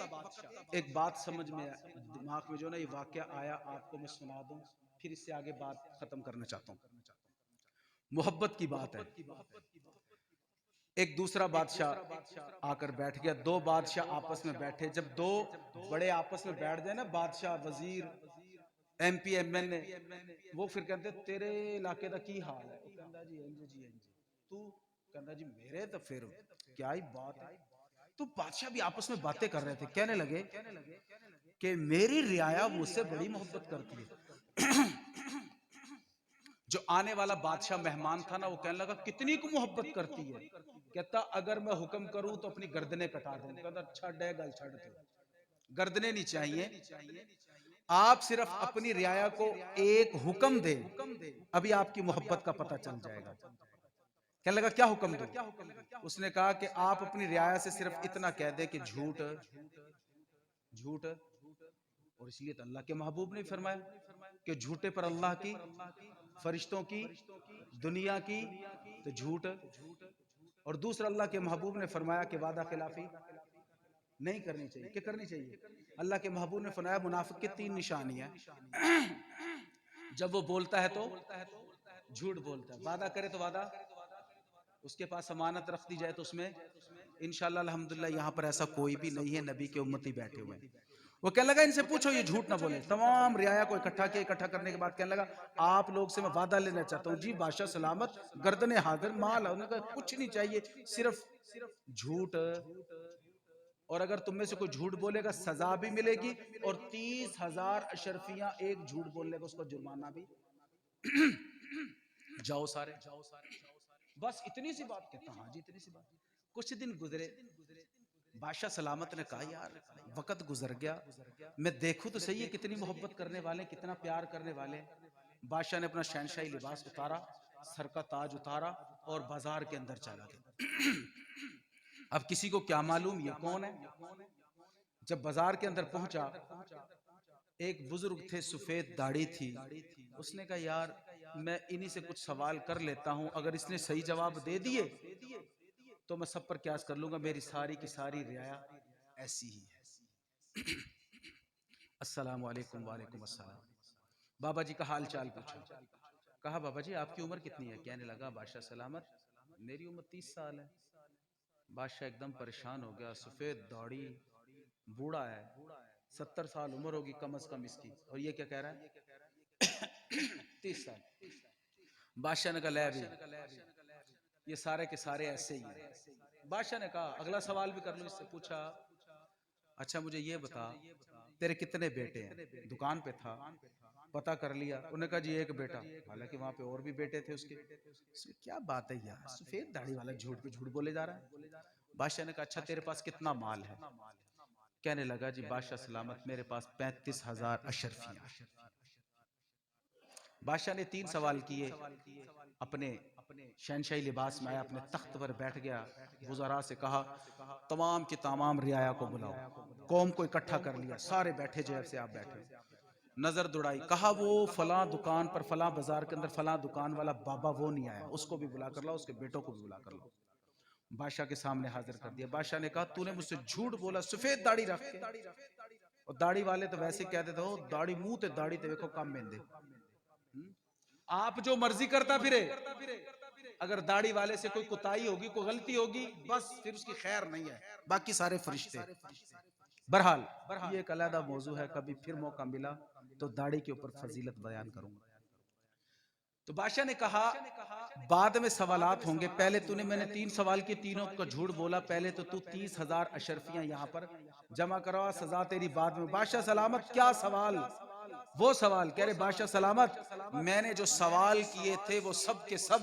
ایک بات سمجھ میں دماغ میں جو نا یہ واقعہ آیا، آپ کو میں سنا دوں، پھر اس سے آگے بات ختم کرنا چاہتا ہوں. محبت کی بات ہے. ایک دوسرا بادشاہ آ کر بیٹھ گیا. دو بادشاہ آپس میں بیٹھے. جب دو بڑے آپس میں بیٹھ جائے نا، بادشاہ، وزیر، ایم پی، ایم این اے، وہ پھر کہتے تیرے علاقے دا کی حال ہے؟ وہ کہندا جی انج جی انج. تو کہندا جی میرے تو پھر کیا ہی بات ہے. تو بادشاہ بھی آپس میں باتیں کر رہے تھے. کہنے لگے کہ میری رعایا مجھ سے بڑی محبت کرتی ہے. جو آنے والا بادشاہ مہمان تھا نا، وہ کہنے لگا کتنی کو محبت کرتی ہے؟ کہتا اگر میں حکم کروں تو اپنی گردنیں کٹا دوں. کہتا چھڑ ہے گل چھڑ دو، گردنیں نہیں چاہیے. آپ صرف اپنی رعایا کو ایک حکم دے، ابھی آپ کی محبت کا پتہ چل جائے گا. کہنے لگا کیا حکم دو؟ اس نے کہا کہ آپ اپنی رعایا سے صرف اتنا کہہ دے کہ جھوٹ جھوٹ. اور اس لیے تو اللہ کے محبوب نے فرمایا کہ جھوٹے پر اللہ کی، فرشتوں کی، دنیا کی تو جھوٹ. اور دوسرا اللہ کے محبوب نے فرمایا کہ وعدہ خلافی نہیں کرنی چاہیے. کیا کرنی چاہیے؟ اللہ کے محبوب نے فرمایا منافق کی 3 نشانیاں. جب وہ بولتا ہے تو جھوٹ بولتا ہے، وعدہ کرے تو وعدہ، اس کے پاس امانت رکھ دی جائے تو اس میں انشاءاللہ الحمدللہ یہاں پر ایسا کوئی بھی نہیں ہے، نبی کے امتی بیٹھے ہوئے ہیں. وہ کہنے لگا ان سے پوچھو یہ جھوٹ نہ بولے. تمام رعایا کو اکٹھا کیا. اکٹھا کرنے کے بعد کہنے لگا آپ لوگ سے میں وعدہ لینا چاہتا ہوں. جی بادشاہ سلامت، گردن حاضر، مال. انہوں نے کہا کچھ نہیں چاہیے، صرف جھوٹ. اور اگر تم میں سے کوئی جھوٹ بولے گا سزا بھی ملے گی، اور 30,000 اشرفیاں ایک جھوٹ بولنے کا اس کو جرمانہ بھی. جاؤ سارے. بس اتنی سی بات. کہتا ہاں جی اتنی سی بات. کچھ دن گزرے. بادشاہ سلامت نے کہا یار وقت گزر گیا، میں دیکھوں تو صحیح ہے کتنی محبت کرنے والے، کتنا پیار کرنے والے. بادشاہ نے اپنا شہنشاہی لباس اتارا، سر کا تاج اتارا اور بازار کے اندر چلا گیا. اب کسی کو کیا معلوم یہ کون ہے. جب بازار کے اندر پہنچا، ایک بزرگ تھے، سفید داڑھی تھی. اس نے کہا یار میں انہی سے کچھ سوال کر لیتا ہوں، اگر اس نے صحیح جواب دے دیے تو میں سب پر قیاس کر لوں گا، میری ساری کی ساری رعایا ایسی ہی ہے. السلام علیکم. وعلیکم السلام. بابا جی کا حال چال پوچھا. کہا بابا جی آپ کی عمر کتنی ہے؟ کہنے لگا بادشاہ سلامت میری عمر 30 سال ہے. بادشاہ ایک دم پریشان ہو گیا. سفید داڑھی، بوڑھا ہے، 70 سال عمر ہوگی کم از کم اس کی، اور یہ کیا کہہ رہا ہے 30 سال. بادشاہ نے کہا لے بھی یہ سارے کے سارے ایسے ہی ہیں. بادشاہ نے کہا اگلا سوال بھی کر لوں اس سے. پوچھا اچھا مجھے یہ بتا تیرے کتنے بیٹے ہیں؟ دکان پہ تھا، پتا کر لیا. انہوں نے کہا جی ایک بیٹا. حالانکہ وہاں پہ اور بھی بیٹے تھے اس کے. کیا بات ہے یار، سفید داڑھی والا جھوٹ پہ جھوٹ بولے جا رہا ہے. بادشاہ نے کہا اچھا تیرے پاس کتنا مال ہے؟ کہنے لگا جی بادشاہ سلامت میرے پاس 35,000 اشرفیاں. بادشاہ نے 3 سوال کیے. اپنے شہنشاہی لباس میں آیا، اپنے تخت پر بیٹھ گیا. وزراء سے کہا تمام کی تمام رعایا کو بلاؤ. قوم کو اکٹھا کر لیا، سارے بیٹھے جو سے آپ بیٹھے. نظر دوڑائی، کہا وہ فلاں دکان پر فلاں بازار کے اندر فلاں دکان والا بابا وہ نہیں آیا، اس کو بھی بلا کر لاؤ، اس کے بیٹوں کو بھی بلا کر لاؤ. بادشاہ کے سامنے حاضر کر دیا. بادشاہ نے کہا تو نے مجھ سے جھوٹ بولا سفید داڑھی رکھ کے. اور داڑھی والے تو ویسے کہتے تھے ہو داڑھی منہ تے داڑھی تے دیکھو کم مندے. آپ جو مرضی کرتا پھرے، اگر داڑھی والے سے کوئی کوتاہی ہوگی، کوئی غلطی ہوگی، بس پھر اس کی خیر نہیں ہے، باقی سارے فرشتے. بہرحال یہ ایک علیحدہ موضوع ہے، کبھی پھر موقع ملا تو داڑھی کے اوپر فضیلت بیان کروں گا. تو بادشاہ نے کہا بعد میں سوالات ہوں گے، پہلے میں نے 3 سوال کی، تینوں کا جھوٹ بولا. پہلے تو 30,000 اشرفیاں یہاں پر جمع کروا، سزا تیری بعد میں. بادشاہ سلامت کیا سوال؟ وہ سوال کہہ رہے بادشاہ سلامت میں نے جو سوال کیے تھے وہ سب کے سب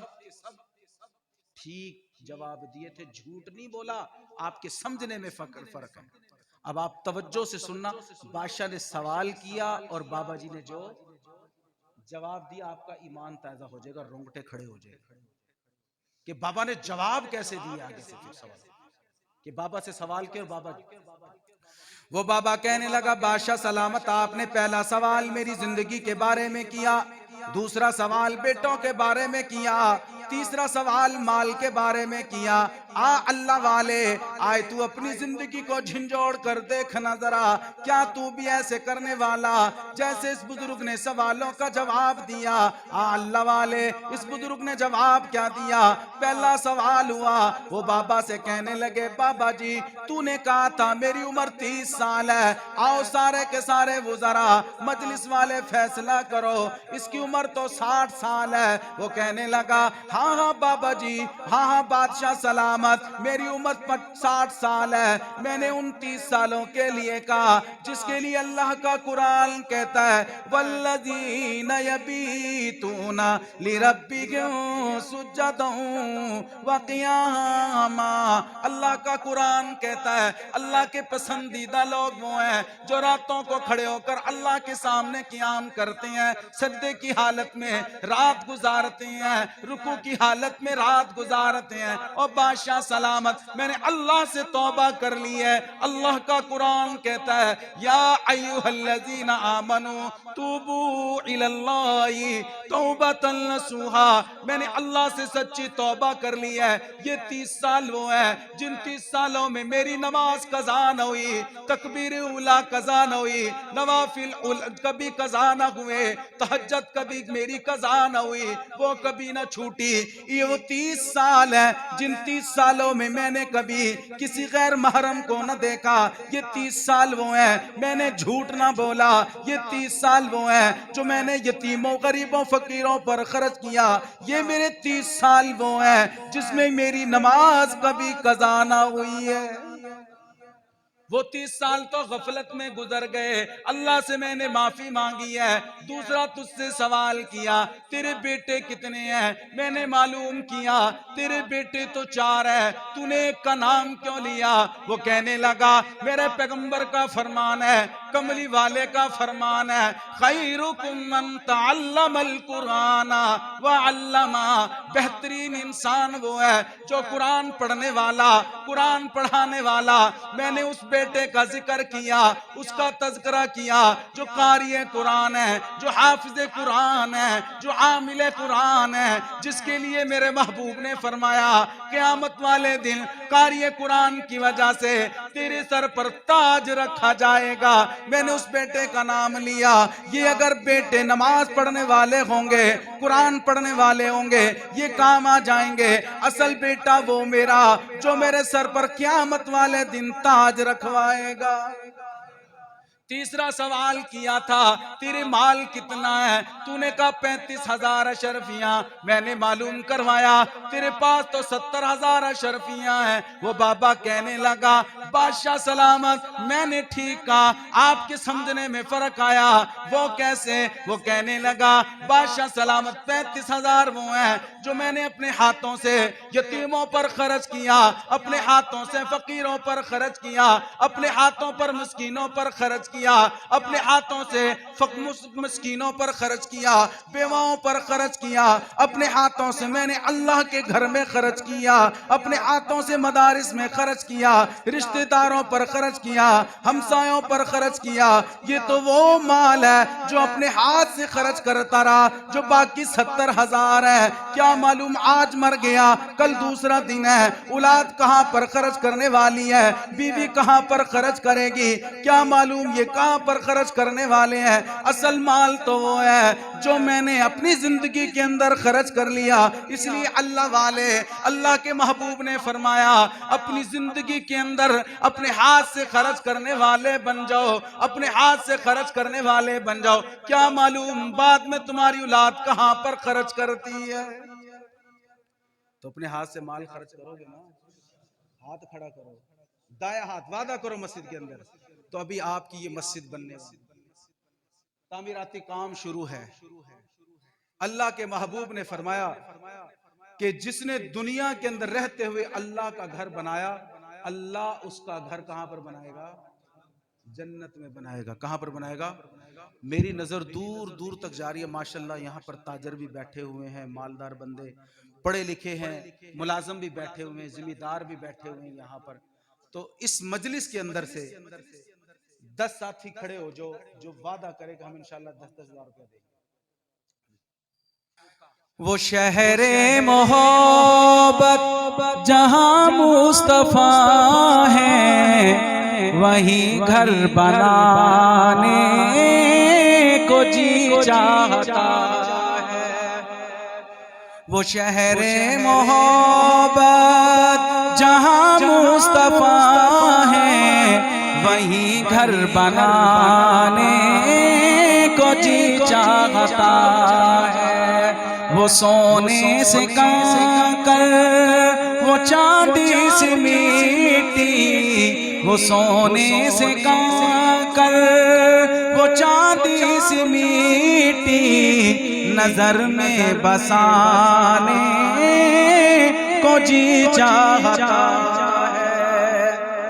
ٹھیک جواب دیے تھے، جھوٹ نہیں بولا، آپ کے سمجھنے میں فرق ہے۔ اب آپ توجہ سے سننا، بادشاہ نے سوال کیا اور بابا جی نے جو جواب دیا، آپ کا ایمان تازہ ہو جائے گا، رونگٹے کھڑے ہو جائے گا کہ بابا نے جواب کیسے دیا۔ آگے سے پھر سوال کہ بابا سے سوال کیا، اور بابا وہ بابا کہنے لگا بادشاہ سلامت، آپ نے پہلا سوال میری زندگی کے بارے میں کیا، دوسرا سوال بیٹوں کے بارے میں کیا، تیسرا سوال مال کے بارے میں کیا۔ اللہ والے، آئے تو اپنی زندگی کو جھنجھوڑ کر دیکھنا ذرا، کیا تو بھی ایسے کرنے والا جیسے اس بزرگ نے سوالوں کا جواب دیا؟ اللہ والے، اس بزرگ نے جواب کیا دیا؟ پہلا سوال ہوا، وہ بابا سے کہنے لگے بابا جی تو نے کہا تھا میری عمر 30 سال ہے، آؤ سارے کے سارے وزراء مجلس والے فیصلہ کرو، اس کی عمر تو 60 سال ہے۔ وہ کہنے لگا ہاں ہاں بابا جی، ہاں ہاں بادشاہ سلامت، میری عمر 60 سال ہے، میں نے 29 سالوں کے لیے کہا جس کے لیے اللہ کا قرآن کہتا ہے والذین یبیتون لربہم سجدا وقیاما۔ اللہ کا قرآن کہتا ہے اللہ کے پسندیدہ لوگ وہ ہیں جو راتوں کو کھڑے ہو کر اللہ کے سامنے قیام کرتے ہیں، سجدے کی حالت میں رات گزارتے ہیں، رکوع کی حالت میں رات گزارتے ہیں۔ اور بادشاہ سلامت، میں نے اللہ سے توبہ کر لی ہے۔ اللہ کا قرآن کہتا ہے یا ایھا الذین آمنوا توبوا الی اللہ توبۃ نصوحا، میں نے اللہ سے سچی توبہ کر لی ہے۔ یہ 30 سال وہ ہیں جن 30 سالوں میں میری نماز قضا نہ ہوئی، تکبیر اولیٰ قضا نہ ہوئی، نوافل کبھی قضا نہ ہوئے، تہجد کبھی میری قضا نہ ہوئی، وہ کبھی نہ چھوٹی۔ یہ وہ 30 سال ہیں جن 30 سالوں میں میں نے کبھی کسی غیر محرم کو نہ دیکھا۔ یہ 30 سال وہ ہیں میں نے جھوٹ نہ بولا۔ یہ 30 سال وہ ہیں جو میں نے یتیموں غریبوں فقیروں پر خرچ کیا۔ یہ میرے 30 سال وہ ہیں جس میں میری نماز کبھی قضا نہ ہوئی ہے۔ وہ 30 سال تو غفلت میں گزر گئے، اللہ سے میں نے معافی مانگی ہے۔ دوسرا تجھ سے سوال کیا تیرے بیٹے کتنے ہیں، میں نے معلوم کیا تیرے بیٹے تو 4 ہیں، تو نے ایک کا نام کیوں لیا؟ وہ کہنے لگا میرے پیغمبر کا فرمان ہے، کملی والے کا فرمان ہے خیرکم من تعلم القرآن وعلمہ، بہترین انسان وہ ہے جو قرآن پڑھنے والا، قرآن پڑھانے والا۔ میں نے اس بیٹے کا ذکر کیا، اس کا تذکرہ کیا جو قاری قرآن ہے، جو حافظ قرآن ہے، جو عامل قرآن ہے، جس کے لیے میرے محبوب نے فرمایا قیامت والے دن قاری قرآن کی وجہ سے تیرے سر پر تاج رکھا جائے گا۔ میں نے اس بیٹے کا نام لیا۔ یہ اگر بیٹے نماز پڑھنے والے ہوں گے، قرآن پڑھنے والے ہوں گے، یہ کام آ جائیں گے۔ اصل بیٹا وہ میرا جو میرے سر پر قیامت والے دن تاج رکھوائے گا۔ تیسرا سوال کیا تھا تیرے مال کتنا ہے، تو نے کہا 35,000 اشرفیاں۔ میں نے معلوم کروایا تیرے پاس تو 70,000 اشرفیاں ہیں۔ وہ بابا کہنے لگا بادشاہ سلامت، میں نے ٹھیک کہا، آپ کے سمجھنے میں فرق آیا۔ وہ کیسے؟ وہ کہنے لگا بادشاہ سلامت 35,000 وہ ہیں جو میں نے اپنے ہاتھوں سے یتیموں پر خرچ کیا، اپنے ہاتھوں سے فقیروں پر خرچ کیا، اپنے ہاتھوں پر مسکینوں پر خرچ کیا، اپنے ہاتھوں سے مسکینوں پر خرچ کیا، بیواؤں پر خرچ کیا، اپنے ہاتھوں سے میں نے اللہ کے گھر میں خرچ کیا، اپنے ہاتھوں سے مدارس میں خرچ کیا، رشتہ داروں پر خرچ کیا، ہمسایوں پر خرچ کیا۔ یہ تو وہ مال ہے جو اپنے ہاتھ سے خرچ کرتا رہا، جو باقی 70,000 ہے۔ کیا معلوم آج مر گیا کل دوسرا دن ہے، اولاد کہاں پر خرچ کرنے والی ہے، بیوی کہاں پر خرچ کرے گی، کیا معلوم یہ کہاں پر خرچ کرنے والے ہیں۔ اصل مال تو وہ ہے جو میں نے اپنی زندگی کے اندر خرچ کر لیا۔ اس لیے اللہ والے، اللہ کے محبوب نے فرمایا اپنی زندگی کے اندر اپنے ہاتھ سے خرچ کرنے والے بن جاؤ، اپنے ہاتھ سے خرچ کرنے والے بن جاؤ۔ کیا معلوم بعد میں تمہاری اولاد کہاں پر خرچ کرتی ہے۔ تو اپنے ہاتھ سے مال خرچ کرو گے نا، ہاتھ کھڑا کرو، دائیں ہاتھ وعدہ کرو مسجد کے اندر، تو ابھی آپ کی یہ مسجد بننے والی، تعمیراتی کام شروع ہے۔ اللہ کے محبوب نے فرمایا کہ جس نے دنیا کے اندر رہتے ہوئے اللہ کا گھر بنایا، اللہ اس کا گھر کہاں پر بنائے گا؟ جنت میں بنائے گا۔ کہاں پر بنائے گا؟ میری نظر دور دور تک جاری ہے، ماشاءاللہ یہاں پر تاجر بھی بیٹھے ہوئے ہیں، مالدار بندے، پڑھے لکھے ہیں، ملازم بھی بیٹھے ہوئے ہیں، ذمہ دار بھی بیٹھے ہوئے ہیں یہاں پر۔ تو اس مجلس کے اندر سے 10 ساتھی کھڑے ہو جو وعدہ کرے کہ ہم انشاءاللہ 10,000 روپیہ دیں گے۔ وہ شہر محبت جہاں مصطفیٰ ہے، وہیں گھر بنانے کو جی چاہتا ہے۔ وہ شہر محبت جہاں مصطفیٰ ہے، وہیں گھر بنانے کو جی چاہتا ہے۔ وہ سونے سے کنکر، وہ چاندی سے میٹی، وہ سونے سے کنکر، وہ چاندی سے میٹی، نظر میں بسانے کو جی چاہتا ہے۔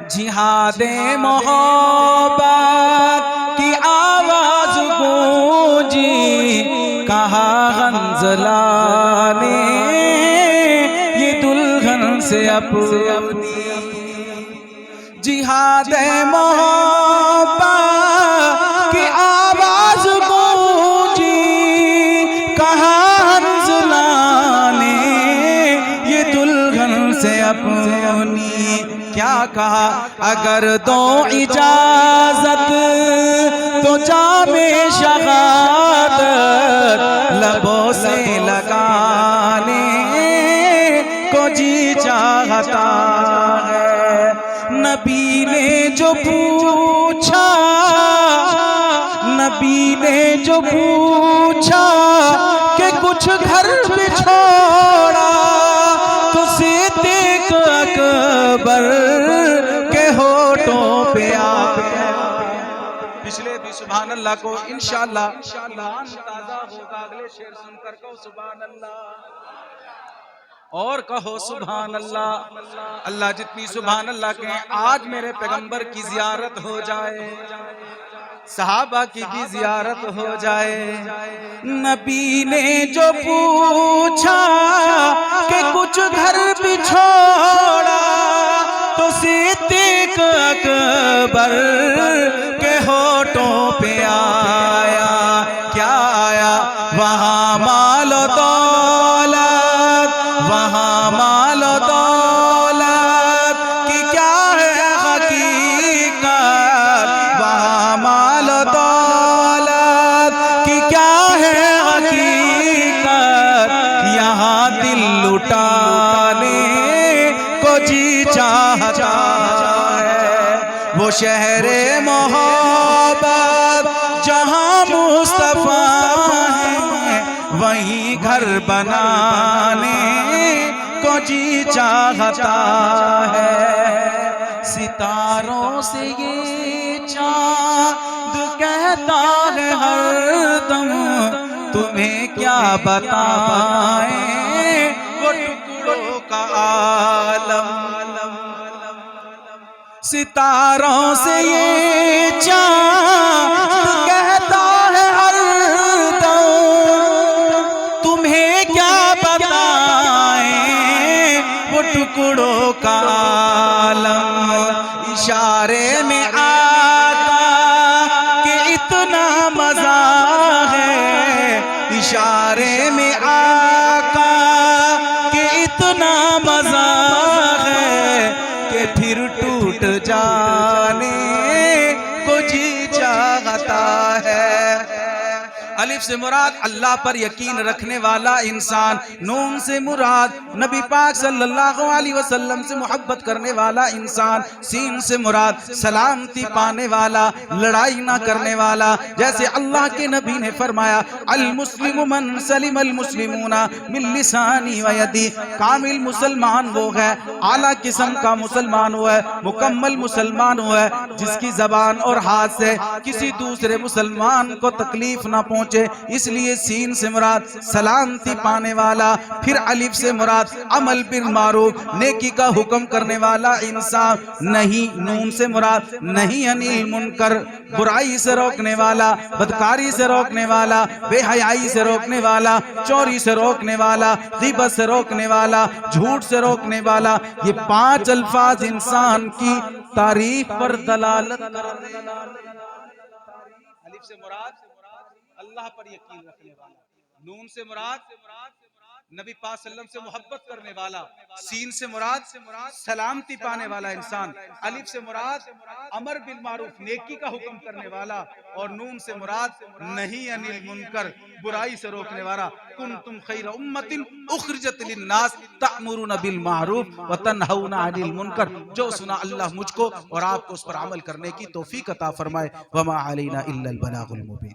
جہاد محبت کی آواز گونجی، کہا غنزلہ نے یہ دلہن سے اپنی۔ جہاد محبت کی آواز گونجی، کہا غنزلہ نے یہ دلہن سے اپنی۔ کیا کہا؟ اگر دو اجازت تو جام شہادت لبوں سے لگانے کو جی چاہتا ہے۔ نبی نے جو پوچھا، نبی نے جو پوچھا کہ کچھ گھر بھی چھوڑا، تو صدیق اکبر کے ہونٹوں پہ پچھلے بھی سبحان اللہ کو انشاءاللہ ایمان تازہ ہوگا۔ اگلے شعر سن کر کہو سبحان اللہ، اور کہو سبحان اللہ۔ اللہ جتنی سبحان اللہ کہیں، آج میرے پیغمبر کی زیارت ہو جائے، صحابہ کی بھی زیارت ہو جائے۔ نبی نے جو پوچھا کہ کچھ گھر بھی چھوڑا، تو صدیق اکبر کے ہونٹوں پہ آیا۔ کیا آیا؟ وہاں مال و دولت، وہاں مال و دولت کی کیا ہے حقیقت، وہاں مال و دولت کی کیا ہے حقیقت، یہاں دل لٹانے کو جی چاہتا ہے۔ وہ شہر محبت جہاں مصطفیٰ ہے، وہیں گھر بنانے کو جی چاہتا ہے۔ ستاروں سے یہ چاند کہتا ہے ہر دم، تمہیں کیا بتائیں وہ ٹکڑوں کا عالم۔ ستاروں سے یہ چاند کہتا ہے ہر دم، تمہیں کیا بتائیں وہ ٹکڑوں کا عالم۔ اشارے میں آتا کہ اتنا مزہ ہے، اشارے میں آقا کہ اتنا مزہ ہے، کہ پھر ٹوٹ جانے کو جی چاہتا ہے۔ الف سے مراد اللہ پر یقین رکھنے والا انسان، نون سے مراد نبی پاک صلی اللہ علیہ وسلم سے محبت کرنے والا انسان، سین سے مراد سلامتی پانے والا، لڑائی نہ کرنے والا۔ جیسے اللہ کے نبی نے فرمایا، المسلم من سلم المسلمون من لسانی و یدی، کامل مسلمان وہ ہے، اعلیٰ قسم کا مسلمان وہ ہے، مکمل مسلمان وہ ہے، جس کی زبان اور ہاتھ سے کسی دوسرے مسلمان کو تکلیف نہ پہنچے، اس لیے سین سے مراد سلامتی پانے والا، پھر الف سے مراد عمل بالمعروف نیکی کا حکم کرنے والا انسان، نہیں نون سے مراد نہیں انیل منکر برائی سے روکنے والا، بدکاری سے روکنے والا، بے حیائی سے روکنے والا، چوری سے روکنے والا، غیبت سے روکنے والا، جھوٹ سے روکنے والا۔ یہ 5 الفاظ انسان کی تعریف پر دلالت کرتے ہیں۔ الف سے مراد اللہ پر یقین رکھنے والا، نون سے مراد نبی پاک صلی اللہ علیہ وسلم سے محبت کرنے والا، سین سے مراد سلامتی پانے والا انسان، الف سے مراد امر بالمعروف نیکی کا حکم کرنے والا، اور نون سے مراد نہیں انل منکر برائی سے روکنے والا۔ کنتم خیر امت اخرجت للناس تأمرون بالمعروف وتنہون عن المنکر۔ جو سنا اللہ مجھ کو اور آپ کو اس پر عمل کرنے کی توفیق عطا فرمائے۔ وما علینا الا البلاغ المبین۔